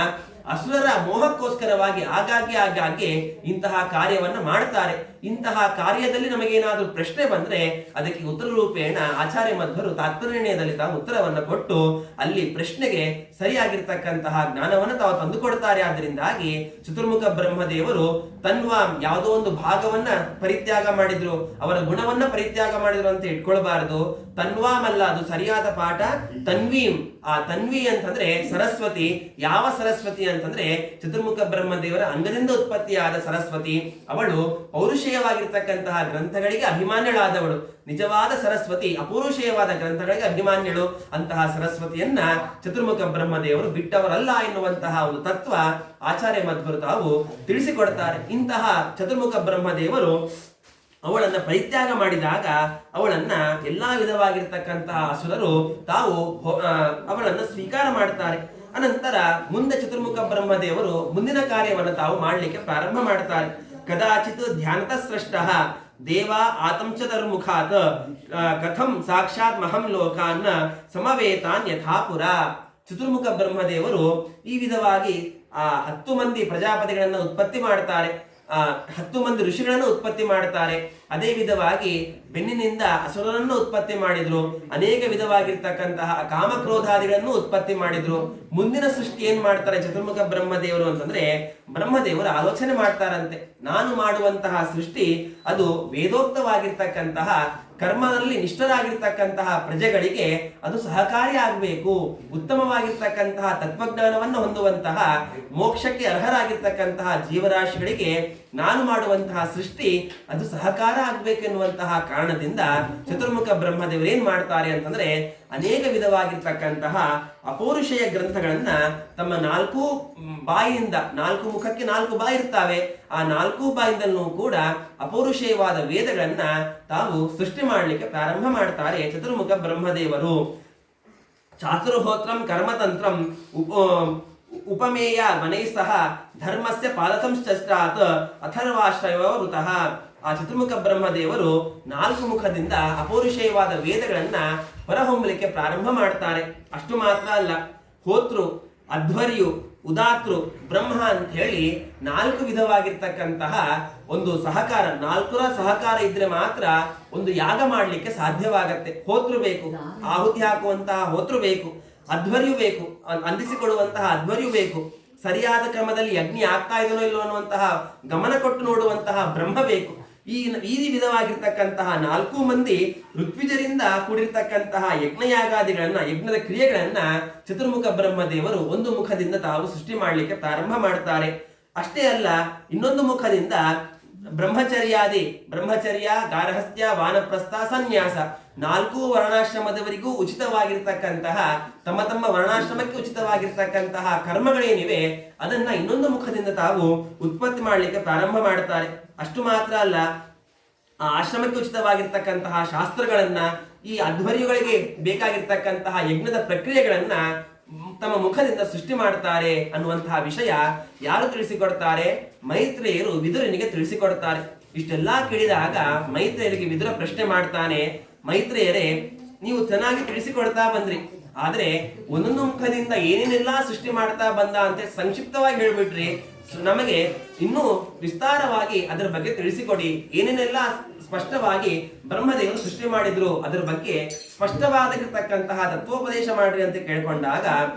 ಅಸುರರ ಮೋಹಕ್ಕೋಸ್ಕರವಾಗಿ ಆಗಾಗ್ಗೆ ಇಂತಹ ಕಾರ್ಯವನ್ನ ಮಾಡ್ತಾರೆ. ಇಂತಹ ಕಾರ್ಯದಲ್ಲಿ ನಮಗೇನಾದ್ರೂ ಪ್ರಶ್ನೆ ಬಂದ್ರೆ ಅದಕ್ಕೆ ಉತ್ತರ ರೂಪೇಣ ಆಚಾರ್ಯ ಮಧ್ವರು ತಾತ್ಪರ್ಯದಲ್ಲಿ ತಾವು ಉತ್ತರವನ್ನು ಕೊಟ್ಟು ಅಲ್ಲಿ ಪ್ರಶ್ನೆಗೆ ಸರಿಯಾಗಿರ್ತಕ್ಕಂತಹ ಜ್ಞಾನವನ್ನು ತಾವು ತಂದುಕೊಡ್ತಾರೆ. ಆದ್ರಿಂದಾಗಿ ಚತುರ್ಮುಖ ಬ್ರಹ್ಮದೇವರು ತನ್ವಾಂ ಯಾವುದೋ ಒಂದು ಭಾಗವನ್ನ ಪರಿತ್ಯಾಗ ಮಾಡಿದ್ರು, ಅವರ ಗುಣವನ್ನ ಪರಿತ್ಯಾಗ ಮಾಡಿದ್ರು ಅಂತ ಇಟ್ಕೊಳ್ಬಾರದು. ತನ್ವಾಮ್ ಅಲ್ಲ, ಅದು ಸರಿಯಾದ ಪಾಠ ತನ್ವೀಂ. ಆ ತನ್ವಿ ಅಂತಂದ್ರೆ ಸರಸ್ವತಿ. ಯಾವ ಸರಸ್ವತಿ ಅಂತಂದ್ರೆ ಚತುರ್ಮುಖ ಬ್ರಹ್ಮದೇವರ ಅಂಗದಿಂದ ಉತ್ಪತ್ತಿಯಾದ ಸರಸ್ವತಿ. ಅವಳು ಪೌರುಷೇಯವಾಗಿರ್ತಕ್ಕಂತಹ ಗ್ರಂಥಗಳಿಗೆ ಅಭಿಮಾನ್ಯಳಾದವಳು. ನಿಜವಾದ ಸರಸ್ವತಿ ಅಪೌರುಷೇಯವಾದ ಗ್ರಂಥಗಳಿಗೆ ಅಭಿಮಾನ್ಯಳು. ಅಂತಹ ಸರಸ್ವತಿಯನ್ನ ಚತುರ್ಮುಖ ಬ್ರಹ್ಮದೇವರು ಬಿಟ್ಟವರಲ್ಲ ಎನ್ನುವಂತಹ ಒಂದು ತತ್ವ ಆಚಾರ್ಯ ಮಧ್ವರು ತಾವು ತಿಳಿಸಿಕೊಡ್ತಾರೆ. ಇಂತಹ ಚತುರ್ಮುಖ ಬ್ರಹ್ಮದೇವರು ಅವಳನ್ನ ಪರಿತ್ಯಾಗ ಮಾಡಿದಾಗ ಅವಳನ್ನ ಎಲ್ಲಾ ವಿಧವಾಗಿರ್ತಕ್ಕಂತಹ ಅಸುರರು ತಾವು ಅವಳನ್ನ ಸ್ವೀಕಾರ ಮಾಡ್ತಾರೆ. ಅನಂತರ ಮುಂದೆ ಚತುರ್ಮುಖ ಬ್ರಹ್ಮದೇವರು ಮುಂದಿನ ಕಾರ್ಯವನ್ನು ತಾವು ಮಾಡಲಿಕ್ಕೆ ಪ್ರಾರಂಭ ಮಾಡ್ತಾರೆ. ಕದಾಚಿತ್ ಧ್ಯಾನತ ಸೃಷ್ಟ ದೇವ ಆತಂಚತರ್ಮುಖಾತ್ ಕಥಂ ಸಾಕ್ಷಾತ್ ಮಹಂ ಲೋಕಾನ್ನ ಸಮವೇತಾನ್ ಯಥಾಪುರ. ಚತುರ್ಮುಖ ಬ್ರಹ್ಮದೇವರು ಈ ವಿಧವಾಗಿ 10 ಮಂದಿ ಪ್ರಜಾಪತಿಗಳನ್ನ ಉತ್ಪತ್ತಿ ಮಾಡ್ತಾರೆ. 10 ಮಂದಿ ಋಷಿಗಳನ್ನು ಉತ್ಪತ್ತಿ ಮಾಡ್ತಾರೆ. ಅದೇ ವಿಧವಾಗಿ ಬೆನ್ನಿನಿಂದ ಅಸುರರನ್ನು ಉತ್ಪತ್ತಿ ಮಾಡಿದ್ರು. ಅನೇಕ ವಿಧವಾಗಿರ್ತಕ್ಕಂತಹ ಕಾಮಕ್ರೋಧಾದಿಗಳನ್ನು ಉತ್ಪತ್ತಿ ಮಾಡಿದ್ರು. ಮುಂದಿನ ಸೃಷ್ಟಿ ಏನ್ ಮಾಡ್ತಾರೆ ಚತುರ್ಮುಖ ಬ್ರಹ್ಮದೇವರು ಅಂತಂದ್ರೆ, ಬ್ರಹ್ಮದೇವರು ಆಲೋಚನೆ ಮಾಡ್ತಾರಂತೆ, ನಾನು ಮಾಡುವಂತಹ ಸೃಷ್ಟಿ ಅದು ವೇದೋಕ್ತವಾಗಿರ್ತಕ್ಕಂತಹ ಕರ್ಮದಲ್ಲಿ ನಿಷ್ಠರಾಗಿರ್ತಕ್ಕಂತಹ ಪ್ರಜೆಗಳಿಗೆ ಅದು ಸಹಕಾರಿ ಆಗಬೇಕು. ಉತ್ತಮವಾಗಿರ್ತಕ್ಕಂತಹ ತತ್ವಜ್ಞಾನವನ್ನು ಹೊಂದುವಂತಹ ಮೋಕ್ಷಕ್ಕೆ ಅರ್ಹರಾಗಿರ್ತಕ್ಕಂತಹ ಜೀವರಾಶಿಗಳಿಗೆ ನಾನು ಮಾಡುವಂತಹ ಸೃಷ್ಟಿ ಅದು ಸಹಕಾರ ಆಗ್ಬೇಕೆನ್ನುವಂತಹ ಕಾರಣದಿಂದ ಚತುರ್ಮುಖ ಬ್ರಹ್ಮದೇವರು ಏನ್ ಮಾಡ್ತಾರೆ ಅಂತಂದ್ರೆ, ಅನೇಕ ವಿಧವಾಗಿರ್ತಕ್ಕಂತಹ ಅಪೌರುಷೇಯ ಗ್ರಂಥಗಳನ್ನ ತಮ್ಮ 4 ಬಾಯಿಯಿಂದ, 4 ಮುಖಕ್ಕೆ 4 ಬಾಯಿ ಇರ್ತಾವೆ, ಆ 4 ಬಾಯಿಂದಲೂ ಕೂಡ ಅಪೌರುಷೇಯವಾದ ವೇದಗಳನ್ನ ತಾವು ಸೃಷ್ಟಿ ಮಾಡಲಿಕ್ಕೆ ಪ್ರಾರಂಭ ಮಾಡ್ತಾರೆ ಚತುರ್ಮುಖ ಬ್ರಹ್ಮದೇವರು. ಚಾತುರ್ಹೋತ್ರಂ ಕರ್ಮತಂತ್ರಂ ಉಪಮೇಯ ಮನೈ ಸಹ ಧರ್ಮಸ್ಯ ಪಾಲಸಂಶ್ಚಾತ್ ಅಥರ್ವಾಶ್ರಯ ವೃತಃ. ಆ ಚತುರ್ಮುಖ ಬ್ರಹ್ಮದೇವರು 4 ಮುಖದಿಂದ ಅಪೌರುಷೇಯವಾದ ವೇದಗಳನ್ನ ಹೊರಹೊಮ್ಮಲಿಕ್ಕೆ ಪ್ರಾರಂಭ ಮಾಡ್ತಾರೆ. ಅಷ್ಟು ಮಾತ್ರ ಅಲ್ಲ, ಹೋತೃ, ಅಧ್ವರ್ಯು, ಉದಾತೃ, ಬ್ರಹ್ಮ ಅಂತ ಹೇಳಿ 4 ವಿಧವಾಗಿರ್ತಕ್ಕಂತಹ ಒಂದು ಸಹಕಾರ, 4ರ ಸಹಕಾರ ಇದ್ರೆ ಮಾತ್ರ ಒಂದು ಯಾಗ ಮಾಡಲಿಕ್ಕೆ ಸಾಧ್ಯವಾಗತ್ತೆ. ಹೋತೃ ಬೇಕು, ಆಹುತಿ ಹಾಕುವಂತಹ ಹೋತೃ ಬೇಕು, ಅಧ್ವರ್ಯು ಬೇಕು, ಅಂದಿಸಿಕೊಡುವಂತಹ ಅಧ್ವರ್ಯು ಬೇಕು, ಸರಿಯಾದ ಕ್ರಮದಲ್ಲಿ ಯಜ್ಞ ಆಗ್ತಾ ಇದನೋ ಇಲ್ಲೋ ಅನ್ನುವಂತಹ ಗಮನ ಕೊಟ್ಟು ನೋಡುವಂತಹ ಬ್ರಹ್ಮ ಬೇಕು. ಈ ವಿಧವಾಗಿರ್ತಕ್ಕಂತಹ 4 ಮಂದಿ ಋತ್ವಿಜರಿಂದ ಕೂಡಿರ್ತಕ್ಕಂತಹ ಯಜ್ಞಯಾಗಾದಿಗಳನ್ನ, ಯಜ್ಞದ ಕ್ರಿಯೆಗಳನ್ನ ಚತುರ್ಮುಖ ಬ್ರಹ್ಮದೇವರು ಒಂದು ಮುಖದಿಂದ ತಾವು ಸೃಷ್ಟಿ ಮಾಡಲಿಕ್ಕೆ ಪ್ರಾರಂಭ ಮಾಡ್ತಾರೆ. ಅಷ್ಟೇ ಅಲ್ಲ, ಇನ್ನೊಂದು ಮುಖದಿಂದ ಬ್ರಹ್ಮಚರ್ಯ, ಗಾರ್ಹಸ್ಥ್ಯ, ವಾನಪ್ರಸ್ಥ, ಸನ್ಯಾಸ 4 ವರ್ಣಾಶ್ರಮದವರಿಗೂ ಉಚಿತವಾಗಿರ್ತಕ್ಕಂತಹ ತಮ್ಮ ತಮ್ಮ ವರ್ಣಾಶ್ರಮಕ್ಕೆ ಉಚಿತವಾಗಿರ್ತಕ್ಕಂತಹ ಕರ್ಮಗಳೇನಿವೆ ಅದನ್ನ ಇನ್ನೊಂದು ಮುಖದಿಂದ ತಾವು ಉತ್ಪತ್ತಿ ಮಾಡಲಿಕ್ಕೆ ಪ್ರಾರಂಭ ಮಾಡ್ತಾರೆ. ಅಷ್ಟು ಮಾತ್ರ ಅಲ್ಲ, ಆ ಆಶ್ರಮಕ್ಕೆ ಉಚಿತವಾಗಿರ್ತಕ್ಕಂತಹ ಶಾಸ್ತ್ರಗಳನ್ನ, ಈ ಅಧ್ವರ್ಯುಗಳಿಗೆ ಬೇಕಾಗಿರ್ತಕ್ಕಂತಹ ಯಜ್ಞದ ಪ್ರಕ್ರಿಯೆಗಳನ್ನ ತಮ್ಮ ಮುಖದಿಂದ ಸೃಷ್ಟಿ ಮಾಡ್ತಾರೆ ಅನ್ನುವಂತಹ ವಿಷಯ ಯಾರು ತಿಳಿಸಿಕೊಡ್ತಾರೆ? ಮೈತ್ರೇಯರು ವಿದುರನಿಗೆ ತಿಳಿಸಿಕೊಡ್ತಾರೆ. ಇಷ್ಟೆಲ್ಲಾ ಕೇಳಿದಾಗ ಮೈತ್ರೇಯರಿಗೆ ವಿದುರ ಪ್ರಶ್ನೆ ಮಾಡ್ತಾನೆ, ಮೈತ್ರೇಯರೇ, ನೀವು ಚೆನ್ನಾಗಿ ತಿಳಿಸಿಕೊಡ್ತಾ ಬಂದ್ರಿ, ಆದ್ರೆ ಒಂದೊಂದು ಮುಖದಿಂದ ಏನೇನೆಲ್ಲ ಸೃಷ್ಟಿ ಮಾಡ್ತಾ ಬಂದ ಅಂತ ಸಂಕ್ಷಿಪ್ತವಾಗಿ ಹೇಳ್ಬಿಟ್ರಿ. ನಮಗೆ ಇನ್ನೂ ವಿಸ್ತಾರವಾಗಿ ಅದರ ಬಗ್ಗೆ ತಿಳಿಸಿಕೊಡಿ. ಏನೇನೆಲ್ಲ ಸ್ಪಷ್ಟವಾಗಿ ಬ್ರಹ್ಮದೇವರು ಸೃಷ್ಟಿ ಮಾಡಿದ್ರು ಅದರ ಬಗ್ಗೆ ಸ್ಪಷ್ಟವಾಗಿರ್ತಕ್ಕಂತಹ ತತ್ವೋಪದೇಶ ಮಾಡ್ರಿ ಅಂತ ಕೇಳ್ಕೊಂಡಾಗ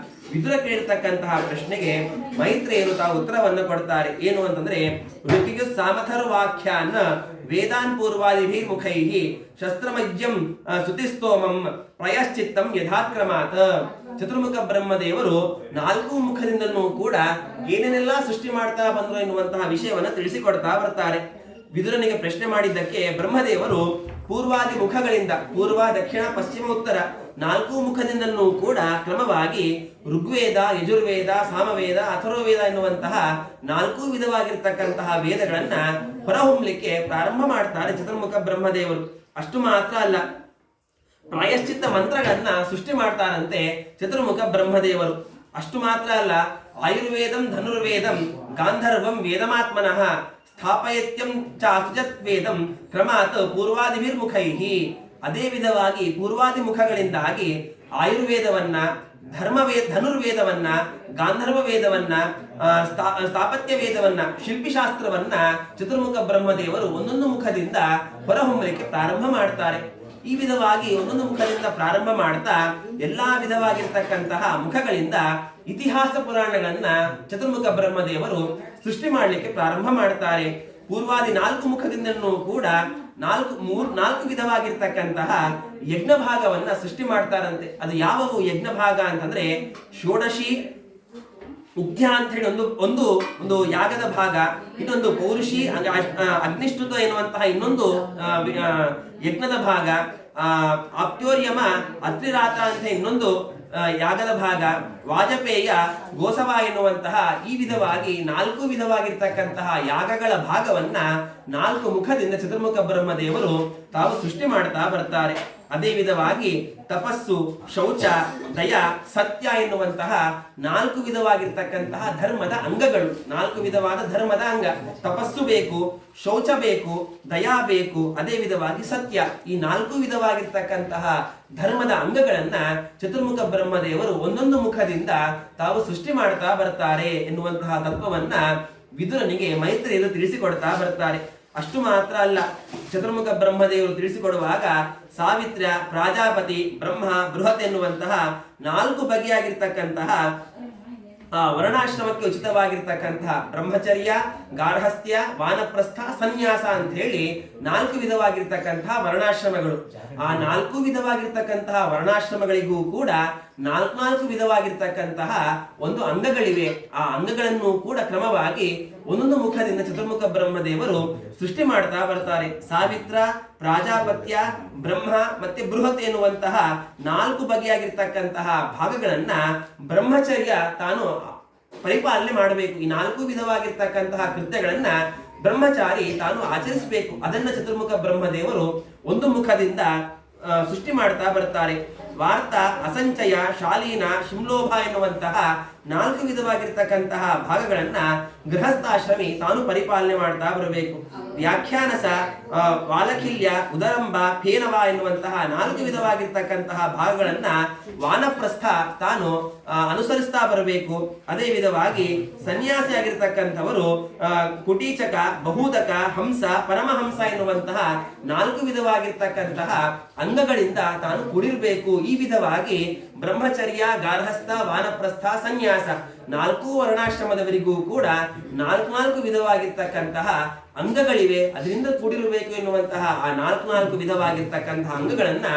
ವಿದುರ ಕೇಳಿರ್ತಕ್ಕಂತಹ ಪ್ರಶ್ನೆಗೆ ಮೈತ್ರೇಯರು ತಾವು ಉತ್ತರವನ್ನು ಕೊಡ್ತಾರೆ. ಏನು ಅಂತಂದ್ರೆ, ಋತಿಯು ಸಾಮಥರ್ವಾಖ್ಯಾನ ವೇದಾನ್ ಪೂರ್ವಾದಿಭಿ ಮುಖೈಹಿ ಶಸ್ತ್ರಮಜ್ಯಂ ಸ್ತುತಿಸ್ತೋಮಂ ಪ್ರಯಶ್ಚಿತ್ತಂ ಯಥಾಕ್ರಮಾತ್. ಚತುರ್ಮುಖ ಬ್ರಹ್ಮದೇವರು 4 ಮುಖದಿಂದಲೂ ಕೂಡ ಏನೇನೆಲ್ಲ ಸೃಷ್ಟಿ ಮಾಡ್ತಾ ಬಂದ್ರು ಎನ್ನುವಂತಹ ವಿಷಯವನ್ನ ತಿಳಿಸಿಕೊಡ್ತಾ ಬರ್ತಾರೆ. ವಿದುರನಿಗೆ ಪ್ರಶ್ನೆ ಮಾಡಿದ್ದಕ್ಕೆ ಬ್ರಹ್ಮದೇವರು ಪೂರ್ವಾದಿ ಮುಖಗಳಿಂದ, ಪೂರ್ವ, ದಕ್ಷಿಣ, ಪಶ್ಚಿಮ, ಉತ್ತರ 4 ಮುಖದಿಂದಲೂ ಕೂಡ ಕ್ರಮವಾಗಿ ಋಗ್ವೇದ, ಯಜುರ್ವೇದ, ಸಾಮವೇದ, ಅಥರ್ವವೇದ ಎನ್ನುವಂತಹ 4 ವಿಧವಾಗಿರ್ತಕ್ಕಂತಹ ವೇದಗಳನ್ನ ಹೊರಹೊಮ್ಮಲಿಕ್ಕೆ ಪ್ರಾರಂಭ ಮಾಡ್ತಾರೆ ಚತುರ್ಮುಖ ಬ್ರಹ್ಮದೇವರು. ಅಷ್ಟು ಮಾತ್ರ ಅಲ್ಲ, ಪ್ರಾಯಶ್ಚಿತ್ತ ಮಂತ್ರಗಳನ್ನ ಸೃಷ್ಟಿ ಮಾಡ್ತಾರಂತೆ ಚತುರ್ಮುಖ ಬ್ರಹ್ಮದೇವರು. ಅಷ್ಟು ಮಾತ್ರ ಅಲ್ಲ, ಆಯುರ್ವೇದಂ, ಧನುರ್ವೇದಂ, ಗಾಂಧರ್ವಂ ವೇದಮಾತ್ಮನಃ ಸ್ಥಾಪಯತ್ಯಂ ಚ ಅಸುಜತ್ ವೇದಂ ಕ್ರಮಾತ್ ಪೂರ್ವಾದಿಭಿರ್ಮುಖೈಹಿ. ಅದೇ ವಿಧವಾಗಿ ಪೂರ್ವಾದಿ ಮುಖಗಳಿಂದಾಗಿ ಆಯುರ್ವೇದವನ್ನ, ಧನುರ್ವೇದವನ್ನ, ಗಾಂಧರ್ವ ವೇದವನ್ನ, ಸ್ಥಾಪತ್ಯ ವೇದವನ್ನ, ಶಿಲ್ಪಿಶಾಸ್ತ್ರವನ್ನ ಚತುರ್ಮುಖ ಬ್ರಹ್ಮದೇವರು ಒಂದೊಂದು ಮುಖದಿಂದ ಹೊರಹೊಮ್ಮಲಿಕ್ಕೆ ಪ್ರಾರಂಭ ಮಾಡ್ತಾರೆ. ಈ ವಿಧವಾಗಿ ಒಂದೊಂದು ಮುಖದಿಂದ ಪ್ರಾರಂಭ ಮಾಡ್ತಾ ಎಲ್ಲಾ ವಿಧವಾಗಿರ್ತಕ್ಕಂತಹ ಮುಖಗಳಿಂದ ಇತಿಹಾಸ ಪುರಾಣಗಳನ್ನ ಚತುರ್ಮುಖ ಬ್ರಹ್ಮದೇವರು ಸೃಷ್ಟಿ ಮಾಡಲಿಕ್ಕೆ ಪ್ರಾರಂಭ ಮಾಡ್ತಾರೆ. ಪೂರ್ವಾದಿ 4 ಮುಖದಿಂದಲೂ ಕೂಡ 4 ವಿಧವಾಗಿರ್ತಕ್ಕಂತಹ ಯಜ್ಞ ಭಾಗವನ್ನ ಸೃಷ್ಟಿ ಮಾಡ್ತಾರಂತೆ. ಅದು ಯಾವುವು ಯಜ್ಞ ಭಾಗ ಅಂತಂದ್ರೆ, ಷೋಡಶಿ ಉದ್ಯ ಅಂತ ಹೇಳಿ ಒಂದು ಯಾಗದ ಭಾಗ, ಇನ್ನೊಂದು ಪೌರುಷಿ ಅಗ್ನಿಷ್ಠುತ ಎನ್ನುವಂತಹ ಇನ್ನೊಂದು ಯಜ್ಞದ ಭಾಗ, ಆಪ್ತೋರ್ಯಮ ಅತ್ರಿರಾತ ಅಂತ ಇನ್ನೊಂದು ಯಾಗದ ಭಾಗ, ವಾಜಪೇಯ ಗೋಸವ ಎನ್ನುವಂತಹ ಈ ವಿಧವಾಗಿ 4 ವಿಧವಾಗಿರ್ತಕ್ಕಂತಹ ಯಾಗಗಳ ಭಾಗವನ್ನ 4 ಮುಖದಿಂದ ಚತುರ್ಮುಖ ಬ್ರಹ್ಮದೇವರು ತಾವು ಸೃಷ್ಟಿ ಮಾಡ್ತಾ ಬರ್ತಾರೆ. ಅದೇ ವಿಧವಾಗಿ ತಪಸ್ಸು, ಶೌಚ, ದಯ, ಸತ್ಯ ಎನ್ನುವಂತಹ 4 ವಿಧವಾಗಿರ್ತಕ್ಕಂತಹ ಧರ್ಮದ ಅಂಗಗಳು. 4 ವಿಧವಾದ ಧರ್ಮದ ಅಂಗ. ತಪಸ್ಸು ಬೇಕು, ಶೌಚ ಬೇಕು, ದಯಾ ಬೇಕು, ಅದೇ ವಿಧವಾಗಿ ಸತ್ಯ. ಈ 4 ವಿಧವಾಗಿರ್ತಕ್ಕಂತಹ ಧರ್ಮದ ಅಂಗಗಳನ್ನ ಚತುರ್ಮುಖ ಬ್ರಹ್ಮದೇವರು ಒಂದೊಂದು ಮುಖದಿಂದ ತಾವು ಸೃಷ್ಟಿ ಮಾಡ್ತಾ ಬರ್ತಾರೆ ಎನ್ನುವಂತಹ ತತ್ವವನ್ನ ವಿದುರನಿಗೆ ಮೈತ್ರಿಯರು ತಿಳಿಸಿಕೊಡ್ತಾ ಬರ್ತಾರೆ. ಅಷ್ಟು ಮಾತ್ರ ಅಲ್ಲ, ಚತುರ್ಮುಖ ಬ್ರಹ್ಮದೇವರು ತಿಳಿಸಿಕೊಡುವಾಗ ಸಾವಿತ್ರ್ಯ, ಪ್ರಾಜಾಪತಿ, ಬ್ರಹ್ಮ, ಬೃಹತ್ ಎನ್ನುವಂತಹ 4 ಬಗೆಯಾಗಿರ್ತಕ್ಕಂತಹ ವರ್ಣಾಶ್ರಮಕ್ಕೆ ಉಚಿತವಾಗಿರ್ತಕ್ಕಂತಹ ಬ್ರಹ್ಮಚರ್ಯ, ಗಾರ್ಹಸ್ಥ್ಯ, ವಾನಪ್ರಸ್ಥ, ಸನ್ಯಾಸ ಅಂತ ಹೇಳಿ 4 ವಿಧವಾಗಿರ್ತಕ್ಕಂತಹ ವರ್ಣಾಶ್ರಮಗಳು. ಆ 4 ವಿಧವಾಗಿರ್ತಕ್ಕಂತಹ ವರ್ಣಾಶ್ರಮಗಳಿಗೂ ಕೂಡ 4 ವಿಧವಾಗಿರ್ತಕ್ಕಂತಹ ಒಂದು ಅಂಗಗಳಿವೆ. ಆ ಅಂಗಗಳನ್ನು ಕೂಡ ಕ್ರಮವಾಗಿ ಒಂದೊಂದು ಮುಖದಿಂದ ಚತುರ್ಮುಖ ಬ್ರಹ್ಮದೇವರು ಸೃಷ್ಟಿ ಮಾಡ್ತಾ ಬರ್ತಾರೆ. ಸಾವಿತ್ರ, ಪ್ರಾಜಾಪತ್ಯ, ಬ್ರಹ್ಮ ಮತ್ತೆ ಬೃಹತ್ ಎನ್ನುವಂತಹ 4 ಬಗೆಯಾಗಿರ್ತಕ್ಕಂತಹ ಭಾಗಗಳನ್ನ ಬ್ರಹ್ಮಚರ್ಯ ತಾನು ಪರಿಪಾಲನೆ ಮಾಡಬೇಕು. ಈ 4 ವಿಧವಾಗಿರ್ತಕ್ಕಂತಹ ಕೃತ್ಯಗಳನ್ನ ಬ್ರಹ್ಮಚಾರಿ ತಾನು ಆಚರಿಸಬೇಕು. ಅದನ್ನ ಚತುರ್ಮುಖ ಬ್ರಹ್ಮದೇವರು ಒಂದು ಮುಖದಿಂದ ಸೃಷ್ಟಿ ಮಾಡ್ತಾ ಬರ್ತಾರೆ. ವಾರ್ತ, ಅಸಂಚಯ, ಶಾಲೀನ, ಶಿಮ್ಲೋಭ ಎನ್ನುವಂತಹ 4 ವಿಧವಾಗಿರ್ತಕ್ಕಂತಹ ಭಾಗಗಳನ್ನ ಗೃಹಸ್ಥಾಶ್ರಮಿ ತಾನು ಪರಿಪಾಲನೆ ಮಾಡ್ತಾ ಬರಬೇಕು. ವ್ಯಾಖ್ಯಾನಸ, ವಾಲಖಿಲ್ಯ, ಉದರಂಬ, ಫೇನವ ಎನ್ನುವಂತಹ 4 ವಿಧವಾಗಿರ್ತಕ್ಕಂತಹ ಭಾಗಗಳನ್ನ ವಾನಪ್ರಸ್ಥ ತಾನು ಅನುಸರಿಸ್ತಾ ಬರಬೇಕು. ಅದೇ ವಿಧವಾಗಿ ಸನ್ಯಾಸಿ ಆಗಿರ್ತಕ್ಕಂಥವರು ಕುಟೀಚಕ, ಬಹುದಕ, ಹಂಸ, ಪರಮಹಂಸ ಎನ್ನುವಂತಹ 4 ವಿಧವಾಗಿರ್ತಕ್ಕಂತಹ ಅಂಗಗಳಿಂದ ತಾನು ಕೂಡಿರಬೇಕು. ಈ ವಿಧವಾಗಿ ಬ್ರಹ್ಮಚರ್ಯ, ಗಾರ್ಹಸ್ಥ, ವಾನಪ್ರಸ್ಥ, ಸನ್ಯಾಸ 4 ವರ್ಣಾಶ್ರಮದವರಿಗೂ ಕೂಡ 4 ವಿಧವಾಗಿರ್ತಕ್ಕಂತಹ ಅಂಗಗಳಿವೆ. ಅದರಿಂದ ಕೂಡಿರಬೇಕು ಎನ್ನುವಂತಹ ಆ 4 ವಿಧವಾಗಿರ್ತಕ್ಕಂತಹ ಅಂಗಗಳನ್ನ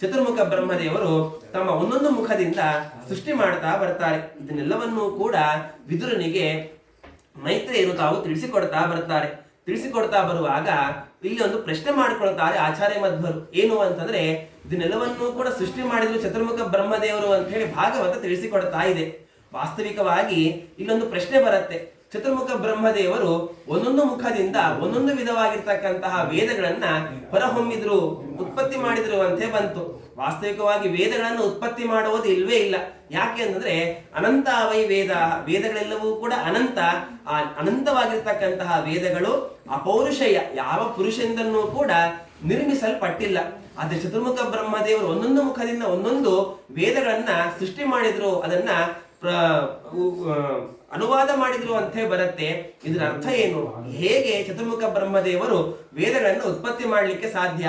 ಚತುರ್ಮುಖ ಬ್ರಹ್ಮದೇವರು ತಮ್ಮ ಒಂದೊಂದು ಮುಖದಿಂದ ಸೃಷ್ಟಿ ಮಾಡ್ತಾ ಬರ್ತಾರೆ. ಇದನ್ನೆಲ್ಲವನ್ನೂ ಕೂಡ ವಿದುರನಿಗೆ ಮೈತ್ರೇಯರು ತಾವು ತಿಳಿಸಿಕೊಡ್ತಾ ಬರುವಾಗ ಇಲ್ಲಿ ಒಂದು ಪ್ರಶ್ನೆ ಮಾಡಿಕೊಳ್ತಾರೆ ಆಚಾರ್ಯ ಮಧ್ವರು. ಏನು ಅಂತಂದ್ರೆ, ಇದನ್ನೆಲ್ಲವನ್ನೂ ಕೂಡ ಸೃಷ್ಟಿ ಮಾಡಿದ್ರು ಚತುರ್ಮುಖ ಬ್ರಹ್ಮದೇವರು ಅಂತ ಹೇಳಿ ಭಾಗವತ ತಿಳಿಸಿಕೊಡ್ತಾ ಇದೆ. ವಾಸ್ತವಿಕವಾಗಿ ಇಲ್ಲೊಂದು ಪ್ರಶ್ನೆ ಬರುತ್ತೆ. ಚತುರ್ಮುಖ ಬ್ರಹ್ಮದೇವರು ಒಂದೊಂದು ಮುಖದಿಂದ ಒಂದೊಂದು ವಿಧವಾಗಿರ್ತಕ್ಕಂತಹ ವೇದಗಳನ್ನ ಹೊರಹೊಮ್ಮಿದ್ರು, ಉತ್ಪತ್ತಿ ಮಾಡಿದ್ರು ಅಂತ ಬಂತು. ವಾಸ್ತವಿಕವಾಗಿ ವೇದಗಳನ್ನು ಉತ್ಪತ್ತಿ ಮಾಡುವುದು ಇಲ್ವೇ ಇಲ್ಲ. ಯಾಕೆ ಅಂತಂದ್ರೆ ಅನಂತ ವೈ ವೇದಗಳೆಲ್ಲವೂ ಕೂಡ ಅನಂತವಾಗಿರ್ತಕ್ಕಂತಹ ವೇದಗಳು ಅಪೌರುಷೇಯ, ಯಾವ ಪುರುಷರಿಂದನೂ ಕೂಡ ನಿರ್ಮಿಸಲ್ಪಟ್ಟಿಲ್ಲ. ಆದ್ರೆ ಚತುರ್ಮುಖ ಬ್ರಹ್ಮದೇವರು ಒಂದೊಂದು ಮುಖದಿಂದ ಒಂದೊಂದು ವೇದಗಳನ್ನ ಸೃಷ್ಟಿ ಮಾಡಿದ್ರು, ಅದನ್ನ ಅನುವಾದ ಮಾಡಿದ್ರು ಅಂತ ಬರುತ್ತೆ. ಇದರ ಅರ್ಥ ಏನು? ಹೇಗೆ ಚತುರ್ಮುಖ ಬ್ರಹ್ಮದೇವರು ವೇದಗಳನ್ನು ಉತ್ಪತ್ತಿ ಮಾಡಲಿಕ್ಕೆ ಸಾಧ್ಯ?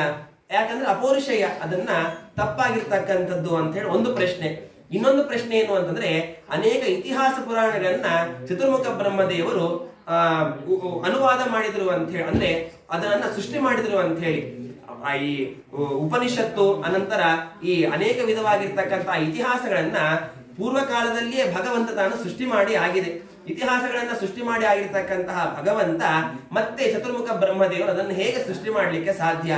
ಯಾಕಂದ್ರೆ ಅಪೌರುಷೇಯ, ಅದನ್ನ ತಪ್ಪಾಗಿರ್ತಕ್ಕಂಥದ್ದು ಅಂತ ಹೇಳಿ ಒಂದು ಪ್ರಶ್ನೆ. ಇನ್ನೊಂದು ಪ್ರಶ್ನೆ ಏನು ಅಂತಂದ್ರೆ, ಅನೇಕ ಇತಿಹಾಸ ಪುರಾಣಗಳನ್ನ ಚತುರ್ಮುಖ ಬ್ರಹ್ಮದೇವರು ಅನುವಾದ ಮಾಡಿದ್ರು ಅಂತ ಹೇಳಿ, ಅಂದ್ರೆ ಅದನ್ನ ಸೃಷ್ಟಿ ಮಾಡಿದ್ರು ಅಂತ ಹೇಳಿ. ಈ ಉಪನಿಷತ್ತು ಅನಂತರ ಈ ಅನೇಕ ವಿಧವಾಗಿರ್ತಕ್ಕಂತಹ ಇತಿಹಾಸಗಳನ್ನ ಪೂರ್ವ ಕಾಲದಲ್ಲಿಯೇ ಭಗವಂತ ತಾನು ಸೃಷ್ಟಿ ಮಾಡಿ ಆಗಿದೆ. ಇತಿಹಾಸಗಳನ್ನ ಸೃಷ್ಟಿ ಮಾಡಿ ಆಗಿರ್ತಕ್ಕಂತಹ ಭಗವಂತ ಮತ್ತೆ ಚತುರ್ಮುಖ ಬ್ರಹ್ಮದೇವರು ಅದನ್ನು ಹೇಗೆ ಸೃಷ್ಟಿ ಮಾಡಲಿಕ್ಕೆ ಸಾಧ್ಯ?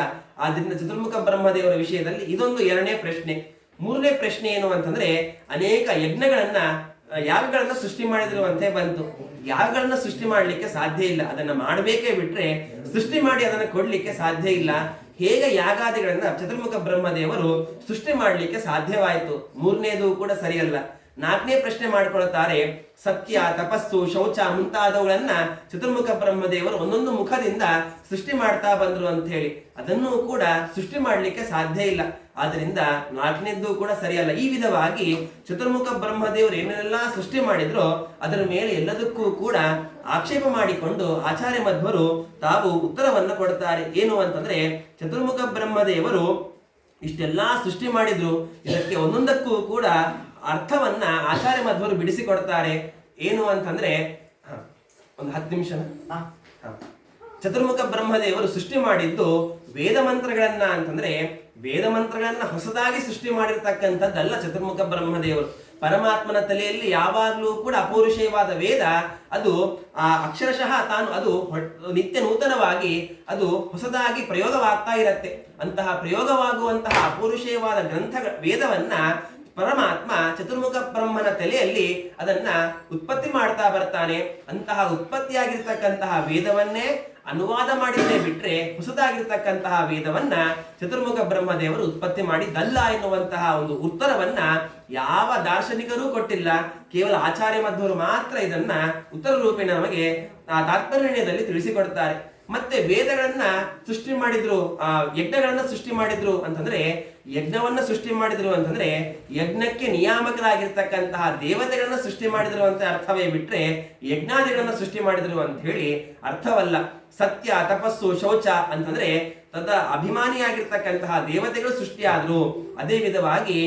ಆದ್ರಿಂದ ಚತುರ್ಮುಖ ಬ್ರಹ್ಮದೇವರ ವಿಷಯದಲ್ಲಿ ಇದೊಂದು 2ನೇ ಪ್ರಶ್ನೆ. 3ನೇ ಪ್ರಶ್ನೆ ಏನು ಅಂತಂದ್ರೆ, ಅನೇಕ ಯಾಗಗಳನ್ನ ಸೃಷ್ಟಿ ಮಾಡಿದ್ರು ಅಂತ ಬಂತು. ಯಾಗಗಳನ್ನ ಸೃಷ್ಟಿ ಮಾಡ್ಲಿಕ್ಕೆ ಸಾಧ್ಯ ಇಲ್ಲ, ಅದನ್ನ ಮಾಡಬೇಕೇ ಬಿಟ್ರೆ ಸೃಷ್ಟಿ ಮಾಡಿ ಅದನ್ನ ಕೊಡ್ಲಿಕ್ಕೆ ಸಾಧ್ಯ ಇಲ್ಲ. ಹೇಗೆ ಯಾಗಾದಿಗಳನ್ನ ಚತುರ್ಮುಖ ಬ್ರಹ್ಮದೇವರು ಸೃಷ್ಟಿ ಮಾಡ್ಲಿಕ್ಕೆ ಸಾಧ್ಯವಾಯಿತು? 3ನೇದು ಕೂಡ ಸರಿಯಲ್ಲ. 4ನೇ ಪ್ರಶ್ನೆ ಮಾಡ್ಕೊಳ್ತಾರೆ, ಸತ್ಯ, ತಪಸ್ಸು, ಶೌಚ ಮುಂತಾದವುಗಳನ್ನ ಚತುರ್ಮುಖ ಬ್ರಹ್ಮದೇವರು ಒಂದೊಂದು ಮುಖದಿಂದ ಸೃಷ್ಟಿ ಮಾಡ್ತಾ ಬಂದ್ರು ಅಂತ ಹೇಳಿ, ಅದನ್ನು ಕೂಡ ಸೃಷ್ಟಿ ಮಾಡ್ಲಿಕ್ಕೆ ಸಾಧ್ಯ ಇಲ್ಲ. ಆದ್ರಿಂದ 4ನೇದ್ದು ಕೂಡ ಸರಿಯಲ್ಲ. ಈ ವಿಧವಾಗಿ ಚತುರ್ಮುಖ ಬ್ರಹ್ಮದೇವರು ಏನೆಲ್ಲ ಸೃಷ್ಟಿ ಮಾಡಿದ್ರೋ ಅದರ ಮೇಲೆ ಎಲ್ಲದಕ್ಕೂ ಕೂಡ ಆಕ್ಷೇಪ ಮಾಡಿಕೊಂಡು ಆಚಾರ್ಯ ಮಧ್ವರು ತಾವು ಉತ್ತರವನ್ನು ಕೊಡ್ತಾರೆ. ಏನು ಅಂತಂದ್ರೆ, ಚತುರ್ಮುಖ ಬ್ರಹ್ಮದೇವರು ಇಷ್ಟೆಲ್ಲಾ ಸೃಷ್ಟಿ ಮಾಡಿದ್ರು, ಇದಕ್ಕೆ ಒಂದೊಂದಕ್ಕೂ ಕೂಡ ಅರ್ಥವನ್ನ ಆಚಾರ್ಯ ಮಧ್ವರು ಬಿಡಿಸಿಕೊಡ್ತಾರೆ. ಏನು ಅಂತಂದ್ರೆ, ಒಂದು 10 ನಿಮಿಷ. ಚತುರ್ಮುಖ ಬ್ರಹ್ಮದೇವರು ಸೃಷ್ಟಿ ಮಾಡಿದ್ದು ವೇದ ಮಂತ್ರಗಳನ್ನ ಅಂತಂದ್ರೆ, ವೇದ ಮಂತ್ರಗಳನ್ನ ಹೊಸದಾಗಿ ಸೃಷ್ಟಿ ಮಾಡಿರ್ತಕ್ಕಂಥದ್ದಲ್ಲ ಚತುರ್ಮುಖ ಬ್ರಹ್ಮದೇವರು. ಪರಮಾತ್ಮನ ತಲೆಯಲ್ಲಿ ಯಾವಾಗಲೂ ಕೂಡ ಅಪೌರುಷೇಯವಾದ ವೇದ ಅದು ಅಕ್ಷರಶಃ ತಾನು ಅದು ನಿತ್ಯ ನೂತನವಾಗಿ ಅದು ಹೊಸದಾಗಿ ಪ್ರಯೋಗವಾಗ್ತಾ ಇರತ್ತೆ. ಅಂತಹ ಪ್ರಯೋಗವಾಗುವಂತಹ ಅಪೌರುಷೇಯವಾದ ವೇದವನ್ನ ಪರಮಾತ್ಮ ಚತುರ್ಮುಖ ಬ್ರಹ್ಮನ ತಲೆಯಲ್ಲಿ ಅದನ್ನ ಉತ್ಪತ್ತಿ ಮಾಡ್ತಾ ಬರ್ತಾನೆ. ಅಂತಹ ಉತ್ಪತ್ತಿಯಾಗಿರ್ತಕ್ಕಂತಹ ವೇದವನ್ನೇ ಅನುವಾದ ಮಾಡಿದ್ರೆ ಬಿಟ್ರೆ ಹೊಸದಾಗಿರ್ತಕ್ಕಂತಹ ವೇದವನ್ನ ಚತುರ್ಮುಖ ಬ್ರಹ್ಮದೇವರು ಉತ್ಪತ್ತಿ ಮಾಡಿದ್ದಲ್ಲ ಎನ್ನುವಂತಹ ಒಂದು ಉತ್ತರವನ್ನ ಯಾವ ದಾರ್ಶನಿಕರೂ ಕೊಟ್ಟಿಲ್ಲ. ಕೇವಲ ಆಚಾರ್ಯ ಮಧ್ವರು ಮಾತ್ರ ಇದನ್ನ ಉತ್ತರ ರೂಪೇಣ ನಮಗೆ ತಾತ್ಪರ್ಯದಲ್ಲಿ ತಿಳಿಸಿಕೊಡ್ತಾರೆ. ಮತ್ತೆ ವೇದಗಳನ್ನ ಸೃಷ್ಟಿ ಮಾಡಿದ್ರು, ಯಜ್ಞಗಳನ್ನ ಸೃಷ್ಟಿ ಮಾಡಿದ್ರು ಅಂತಂದ್ರೆ, ಯಜ್ಞವನ್ನ ಸೃಷ್ಟಿ ಮಾಡಿದ್ರು ಅಂತಂದ್ರೆ ಯಜ್ಞಕ್ಕೆ ನಿಯಾಮಕರಾಗಿರ್ತಕ್ಕಂತಹ ದೇವತೆಗಳನ್ನ ಸೃಷ್ಟಿ ಮಾಡಿದ್ರು ಅಂತ ಅರ್ಥವೇ ಬಿಟ್ರೆ ಯಜ್ಞಾದಿಗಳನ್ನ ಸೃಷ್ಟಿ ಮಾಡಿದ್ರು ಅಂತ ಹೇಳಿ ಅರ್ಥವಲ್ಲ. ಸತ್ಯ, ತಪಸ್ಸು, ಶೌಚ ಅಂತಂದ್ರೆ ತದ ಅಭಿಮಾನಿಯಾಗಿರ್ತಕ್ಕಂತಹ ದೇವತೆಗಳು ಸೃಷ್ಟಿಯಾದ್ರು. ಅದೇ ವಿಧವಾಗಿ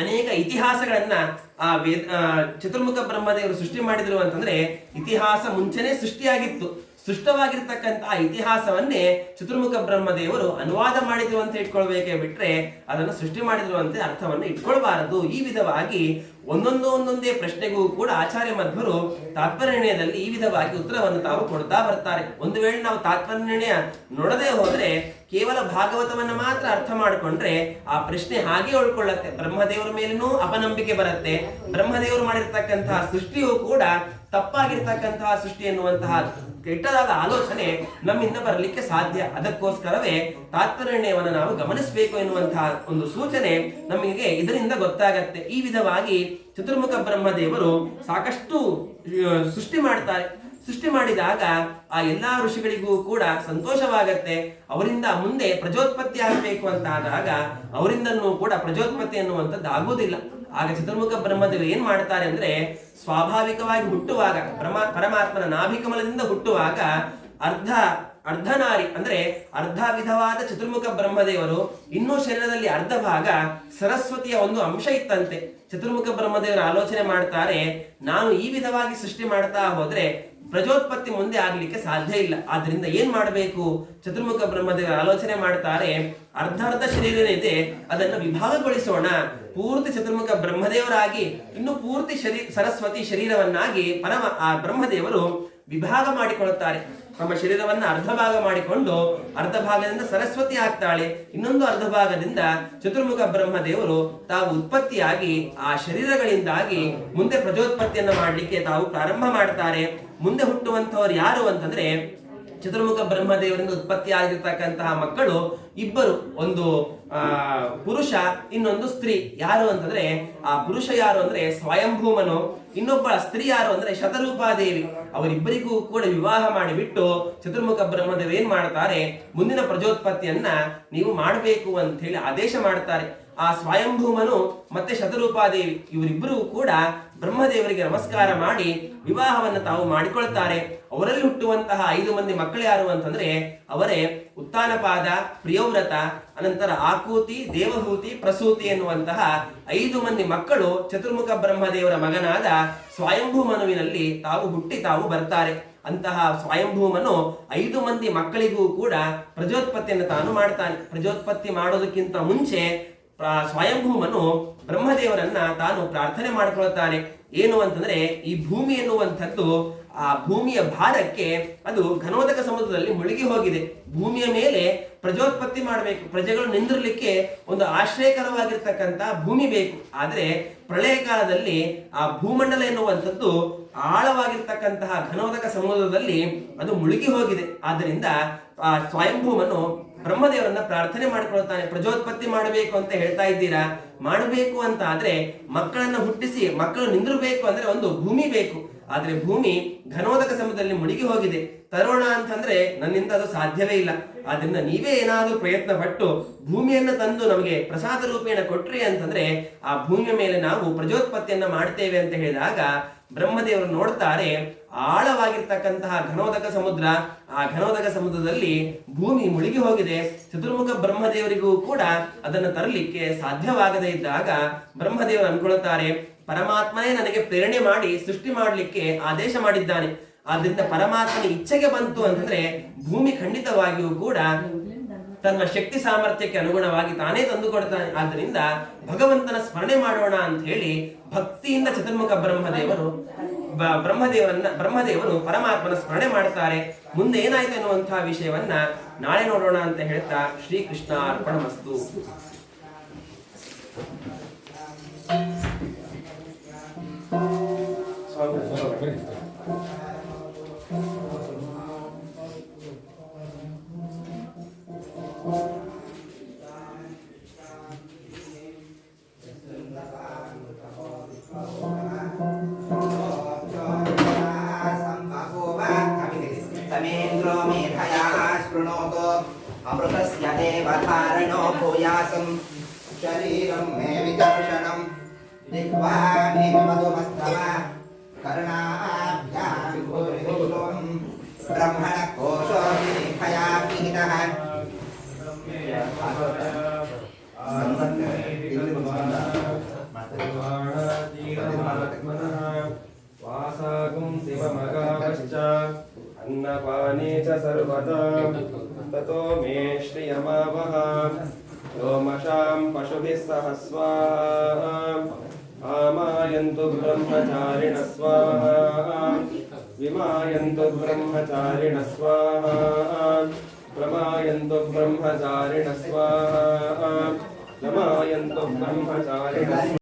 ಅನೇಕ ಇತಿಹಾಸಗಳನ್ನ ಚತುರ್ಮುಖ ಬ್ರಹ್ಮದೇವರು ಸೃಷ್ಟಿ ಮಾಡಿದ್ರು ಅಂತಂದ್ರೆ ಇತಿಹಾಸ ಮುಂಚೆನೆ ಸೃಷ್ಟಿಯಾಗಿತ್ತು. ಸೃಷ್ಟವಾಗಿರ್ತಕ್ಕಂತಹ ಇತಿಹಾಸವನ್ನೇ ಚತುರ್ಮುಖ ಬ್ರಹ್ಮದೇವರು ಅನುವಾದ ಮಾಡಿದ್ರು ಅಂತ ಇಟ್ಕೊಳ್ಬೇಕೇ ಬಿಟ್ರೆ ಅದನ್ನು ಸೃಷ್ಟಿ ಮಾಡಿದ್ರು ಅಂತ ಅರ್ಥವನ್ನು ಇಟ್ಕೊಳ್ಬಾರದು. ಈ ವಿಧವಾಗಿ ಒಂದೊಂದೇ ಪ್ರಶ್ನೆಗೂ ಕೂಡ ಆಚಾರ್ಯ ಮಧ್ವರು ತಾತ್ಪರ್ಯನಿರ್ಣಯದಲ್ಲಿ ಈ ವಿಧವಾಗಿ ಉತ್ತರವನ್ನು ತಾವು ಕೊಡ್ತಾ ಬರ್ತಾರೆ. ಒಂದು ವೇಳೆ ನಾವು ತಾತ್ಪರ್ಯನಿರ್ಣಯ ನೋಡದೆ ಹೋದ್ರೆ ಕೇವಲ ಭಾಗವತವನ್ನ ಮಾತ್ರ ಅರ್ಥ ಮಾಡಿಕೊಂಡ್ರೆ ಆ ಪ್ರಶ್ನೆ ಹಾಗೆ ಉಳ್ಕೊಳ್ಳುತ್ತೆ. ಬ್ರಹ್ಮದೇವರ ಮೇಲೇನೂ ಅಪನಂಬಿಕೆ ಬರುತ್ತೆ. ಬ್ರಹ್ಮದೇವರು ಮಾಡಿರ್ತಕ್ಕಂತಹ ಸೃಷ್ಟಿಯೂ ಕೂಡ ತಪ್ಪಾಗಿರ್ತಕ್ಕಂತಹ ಸೃಷ್ಟಿ ಎನ್ನುವಂತಹ ಕೆಟ್ಟದಾದ ಆಲೋಚನೆ ನಮ್ಮಿಂದ ಬರಲಿಕ್ಕೆ ಸಾಧ್ಯ. ಅದಕ್ಕೋಸ್ಕರವೇ ತಾತ್ಪರ್ಯನಿರ್ಣಯವನ್ನು ನಾವು ಗಮನಿಸಬೇಕು ಎನ್ನುವಂತಹ ಒಂದು ಸೂಚನೆ ನಮಗೆ ಇದರಿಂದ ಗೊತ್ತಾಗತ್ತೆ. ಈ ವಿಧವಾಗಿ ಚತುರ್ಮುಖ ಬ್ರಹ್ಮದೇವರು ಸಾಕಷ್ಟು ಸೃಷ್ಟಿ ಮಾಡ್ತಾರೆ. ಸೃಷ್ಟಿ ಮಾಡಿದಾಗ ಆ ಎಲ್ಲಾ ಋಷಿಗಳಿಗೂ ಕೂಡ ಸಂತೋಷವಾಗತ್ತೆ. ಅವರಿಂದ ಮುಂದೆ ಪ್ರಜೋತ್ಪತ್ತಿ ಆಗಬೇಕು ಅಂತ ಆದಾಗ ಅವರಿಂದನೂ ಕೂಡ ಪ್ರಜೋತ್ಪತ್ತಿ ಅನ್ನುವಂಥದ್ದು ಆಗುವುದಿಲ್ಲ. ಆಗ ಚತುರ್ಮುಖ ಬ್ರಹ್ಮದೇವರು ಏನ್ ಮಾಡ್ತಾರೆ ಅಂದ್ರೆ, ಸ್ವಾಭಾವಿಕವಾಗಿ ಹುಟ್ಟುವಾಗ ಪರಮಾತ್ಮನ ನಾಭಿಕಮಲದಿಂದ ಹುಟ್ಟುವಾಗ ಅರ್ಧನಾರಿ ಅಂದ್ರೆ ಅರ್ಧ ವಿಧವಾದ ಚತುರ್ಮುಖ ಬ್ರಹ್ಮದೇವರು, ಇನ್ನೂ ಶರೀರದಲ್ಲಿ ಅರ್ಧ ಭಾಗ ಸರಸ್ವತಿಯ ಒಂದು ಅಂಶ ಇತ್ತಂತೆ. ಚತುರ್ಮುಖ ಬ್ರಹ್ಮದೇವರು ಆಲೋಚನೆ ಮಾಡ್ತಾರೆ, ನಾನು ಈ ವಿಧವಾಗಿ ಸೃಷ್ಟಿ ಮಾಡ್ತಾ ಹೋದ್ರೆ ಪ್ರಜೋತ್ಪತ್ತಿ ಮುಂದೆ ಆಗ್ಲಿಕ್ಕೆ ಸಾಧ್ಯ ಇಲ್ಲ. ಆದ್ರಿಂದ ಏನ್ ಮಾಡಬೇಕು? ಚತುರ್ಮುಖ ಬ್ರಹ್ಮದೇವರು ಆಲೋಚನೆ ಮಾಡ್ತಾರೆ, ಅರ್ಧ ಶರೀರ ಇದೆ, ಅದನ್ನು ವಿಭಾಗಗೊಳಿಸೋಣ. ಪೂರ್ತಿ ಚತುರ್ಮುಖ ಬ್ರಹ್ಮದೇವರಾಗಿ ಇನ್ನು ಪೂರ್ತಿ ಸರಸ್ವತಿ ಶರೀರವನ್ನಾಗಿ ಬ್ರಹ್ಮದೇವರು ವಿಭಾಗ ಮಾಡಿಕೊಳ್ಳುತ್ತಾರೆ. ತಮ್ಮ ಶರೀರವನ್ನ ಅರ್ಧ ಭಾಗ ಮಾಡಿಕೊಂಡು ಅರ್ಧ ಭಾಗದಿಂದ ಸರಸ್ವತಿ ಆಗ್ತಾಳೆ, ಇನ್ನೊಂದು ಅರ್ಧ ಭಾಗದಿಂದ ಚತುರ್ಮುಖ ಬ್ರಹ್ಮದೇವರು ತಾವು ಉತ್ಪತ್ತಿಯಾಗಿ ಆ ಶರೀರಗಳಿಂದಾಗಿ ಮುಂದೆ ಪ್ರಜೋತ್ಪತ್ತಿಯನ್ನ ಮಾಡಲಿಕ್ಕೆ ತಾವು ಪ್ರಾರಂಭ ಮಾಡ್ತಾರೆ. ಮುಂದೆ ಹುಟ್ಟುವಂತವರು ಯಾರು ಅಂತಂದ್ರೆ, ಚತುರ್ಮುಖ ಬ್ರಹ್ಮದೇವರಿಂದ ಉತ್ಪತ್ತಿ ಆಗಿರ್ತಕ್ಕಂತಹ ಮಕ್ಕಳು ಇಬ್ಬರು, ಒಂದು ಪುರುಷ, ಇನ್ನೊಂದು ಸ್ತ್ರೀ. ಯಾರು ಅಂತಂದ್ರೆ ಆ ಪುರುಷ ಯಾರು ಅಂದ್ರೆ ಸ್ವಯಂಭೂಮನು, ಇನ್ನೊಬ್ಬ ಸ್ತ್ರೀ ಯಾರು ಅಂದ್ರೆ ಶತರೂಪಾದೇವಿ. ಅವರಿಬ್ಬರಿಗೂ ಕೂಡ ವಿವಾಹ ಮಾಡಿಬಿಟ್ಟು ಚತುರ್ಮುಖ ಬ್ರಹ್ಮದೇವ ಏನ್ ಮಾಡ್ತಾರೆ, ಮುಂದಿನ ಪ್ರಜೋತ್ಪತ್ತಿಯನ್ನ ನೀವು ಮಾಡಬೇಕು ಅಂತ ಹೇಳಿ ಆದೇಶ ಮಾಡ್ತಾರೆ. ಆ ಸ್ವಯಂಭೂಮನು ಮತ್ತೆ ಶತರೂಪಾದೇವಿ ಇವರಿಬ್ಬರೂ ಕೂಡ ಬ್ರಹ್ಮದೇವರಿಗೆ ನಮಸ್ಕಾರ ಮಾಡಿ ವಿವಾಹವನ್ನು ತಾವು ಮಾಡಿಕೊಳ್ತಾರೆ. ಅವರಲ್ಲಿ ಹುಟ್ಟುವಂತಹ 5 ಮಂದಿ ಮಕ್ಕಳು ಯಾರು ಅಂತಂದ್ರೆ ಅವರೇ ಉತ್ತಾನಪಾದ, ಪ್ರಿಯವ್ರತ, ಅನಂತರ ಆಕೂತಿ, ದೇವಹೂತಿ, ಪ್ರಸೂತಿ ಎನ್ನುವಂತಹ 5 ಮಂದಿ ಮಕ್ಕಳು ಚತುರ್ಮುಖ ಬ್ರಹ್ಮದೇವರ ಮಗನಾದ ಸ್ವಯಂಭೂಮನುವಿನಲ್ಲಿ ತಾವು ಹುಟ್ಟಿ ತಾವು ಬರ್ತಾರೆ. ಅಂತಹ ಸ್ವಯಂಭೂಮನು 5 ಮಂದಿ ಮಕ್ಕಳಿಗೂ ಕೂಡ ಪ್ರಜೋತ್ಪತ್ತಿಯನ್ನು ತಾನು ಮಾಡ್ತಾನೆ. ಪ್ರಜೋತ್ಪತ್ತಿ ಮಾಡೋದಕ್ಕಿಂತ ಮುಂಚೆ ಸ್ವಯಂಭೂಮನು ಬ್ರಹ್ಮದೇವರನ್ನ ತಾನು ಪ್ರಾರ್ಥನೆ ಮಾಡಿಕೊಳ್ಳುತ್ತಾನೆ. ಏನು ಅಂತಂದ್ರೆ, ಈ ಭೂಮಿ ಎನ್ನುವಂಥದ್ದು ಆ ಭೂಮಿಯ ಭಾರಕ್ಕೆ ಅದು ಘನೋದಕ ಸಮುದ್ರದಲ್ಲಿ ಮುಳುಗಿ ಹೋಗಿದೆ. ಭೂಮಿಯ ಮೇಲೆ ಪ್ರಜೋತ್ಪತ್ತಿ ಮಾಡಬೇಕು, ಪ್ರಜೆಗಳು ನಿಂದಿರಲಿಕ್ಕೆ ಒಂದು ಆಶ್ರಯಕರವಾಗಿರ್ತಕ್ಕಂಥ ಭೂಮಿ ಬೇಕು. ಆದ್ರೆ ಪ್ರಳಯ ಕಾಲದಲ್ಲಿ ಆ ಭೂಮಂಡಲ ಎನ್ನುವಂಥದ್ದು ಆಳವಾಗಿರ್ತಕ್ಕಂತಹ ಘನೋದಕ ಸಮುದ್ರದಲ್ಲಿ ಅದು ಮುಳುಗಿ ಹೋಗಿದೆ. ಆದ್ದರಿಂದ ಆ ಸ್ವಯಂಭೂಮನು ಬ್ರಹ್ಮದೇವರನ್ನ ಪ್ರಾರ್ಥನೆ ಮಾಡಿಕೊಳ್ತಾನೆ. ಪ್ರಜೋತ್ಪತ್ತಿ ಮಾಡಬೇಕು ಅಂತ ಹೇಳ್ತಾ ಇದ್ದೀರಾ, ಮಾಡಬೇಕು ಅಂತ ಆದ್ರೆ ಮಕ್ಕಳನ್ನ ಹುಟ್ಟಿಸಿ ಮಕ್ಕಳು ನಿಂದಿರಬೇಕು ಅಂದ್ರೆ ಒಂದು ಭೂಮಿ ಬೇಕು. ಆದ್ರೆ ಭೂಮಿ ಘನೋದಕ ಸಮುದ್ರದಲ್ಲಿ ಮುಳುಗಿ ಹೋಗಿದೆ. ತರೋಣ ಅಂತಂದ್ರೆ ನನ್ನಿಂದ ಅದು ಸಾಧ್ಯವೇ ಇಲ್ಲ. ಆದ್ರಿಂದ ನೀವೇ ಏನಾದ್ರೂ ಪ್ರಯತ್ನ ಪಟ್ಟು ಭೂಮಿಯನ್ನ ತಂದು ನಮಗೆ ಪ್ರಸಾದ ರೂಪೇಣ ಕೊಟ್ರಿ ಅಂತಂದ್ರೆ ಆ ಭೂಮಿಯ ಮೇಲೆ ನಾವು ಪ್ರಜೋತ್ಪತ್ತಿಯನ್ನ ಮಾಡ್ತೇವೆ ಅಂತ ಹೇಳಿದಾಗ ಬ್ರಹ್ಮದೇವರು ನೋಡ್ತಾರೆ, ಆಳವಾಗಿರ್ತಕ್ಕಂತಹ ಘನೋದಕ ಸಮುದ್ರ, ಆ ಘನೋದಕ ಸಮುದ್ರದಲ್ಲಿ ಭೂಮಿ ಮುಳುಗಿ ಹೋಗಿದೆ. ಚತುರ್ಮುಖ ಬ್ರಹ್ಮದೇವರಿಗೂ ಕೂಡ ಅದನ್ನು ತರಲಿಕ್ಕೆ ಸಾಧ್ಯವಾಗದೇ ಇದ್ದಾಗ ಬ್ರಹ್ಮದೇವರು ಅನ್ಕೊಳ್ತಾರೆ, ಪರಮಾತ್ಮನೇ ನನಗೆ ಪ್ರೇರಣೆ ಮಾಡಿ ಸೃಷ್ಟಿ ಮಾಡಲಿಕ್ಕೆ ಆದೇಶ ಮಾಡಿದ್ದಾನೆ. ಆದ್ರಿಂದ ಪರಮಾತ್ಮನ ಇಚ್ಛೆಗೆ ಬಂತು ಅಂತಂದ್ರೆ ಭೂಮಿ ಖಂಡಿತವಾಗಿಯೂ ಕೂಡ ತನ್ನ ಶಕ್ತಿ ಸಾಮರ್ಥ್ಯಕ್ಕೆ ಅನುಗುಣವಾಗಿ ತಾನೇ ತಂದುಕೊಡ್ತಾನೆ. ಆದ್ದರಿಂದ ಭಗವಂತನ ಸ್ಮರಣೆ ಮಾಡೋಣ ಅಂತ ಹೇಳಿ ಭಕ್ತಿಯಿಂದ ಚತುರ್ಮುಖ ಬ್ರಹ್ಮದೇವರು ಪರಮಾತ್ಮನ ಸ್ಮರಣೆ ಮಾಡ್ತಾರೆ. ಮುಂದೆ ಏನಾಯ್ತು ಎನ್ನುವಂತಹ ವಿಷಯವನ್ನ ನಾಳೆ ನೋಡೋಣ ಅಂತ ಹೇಳ್ತಾ ಶ್ರೀಕೃಷ್ಣ ಅರ್ಪಣಮಸ್ತು. Amin. देवधारणो भूयासं शरीरं मे विकर्षणं दिग्वाणी मधुमस्तवा कर्णाभ्यां भूरिविश्वं ब्रह्मण कोशो निखया विहितः वासागुं शिवमगापश्च अन्नपाने च सर्वदा ततो मे श्रियमावह लोमशां पशुभिः सह स्वाहा आमायन्तु ब्रह्मचारिणः स्वाहा विमायन्तु ब्रह्मचारिणः स्वाहा प्रमायन्तु ब्रह्मचारिणः स्वाहा नमायन्तु ब्रह्मचारिणः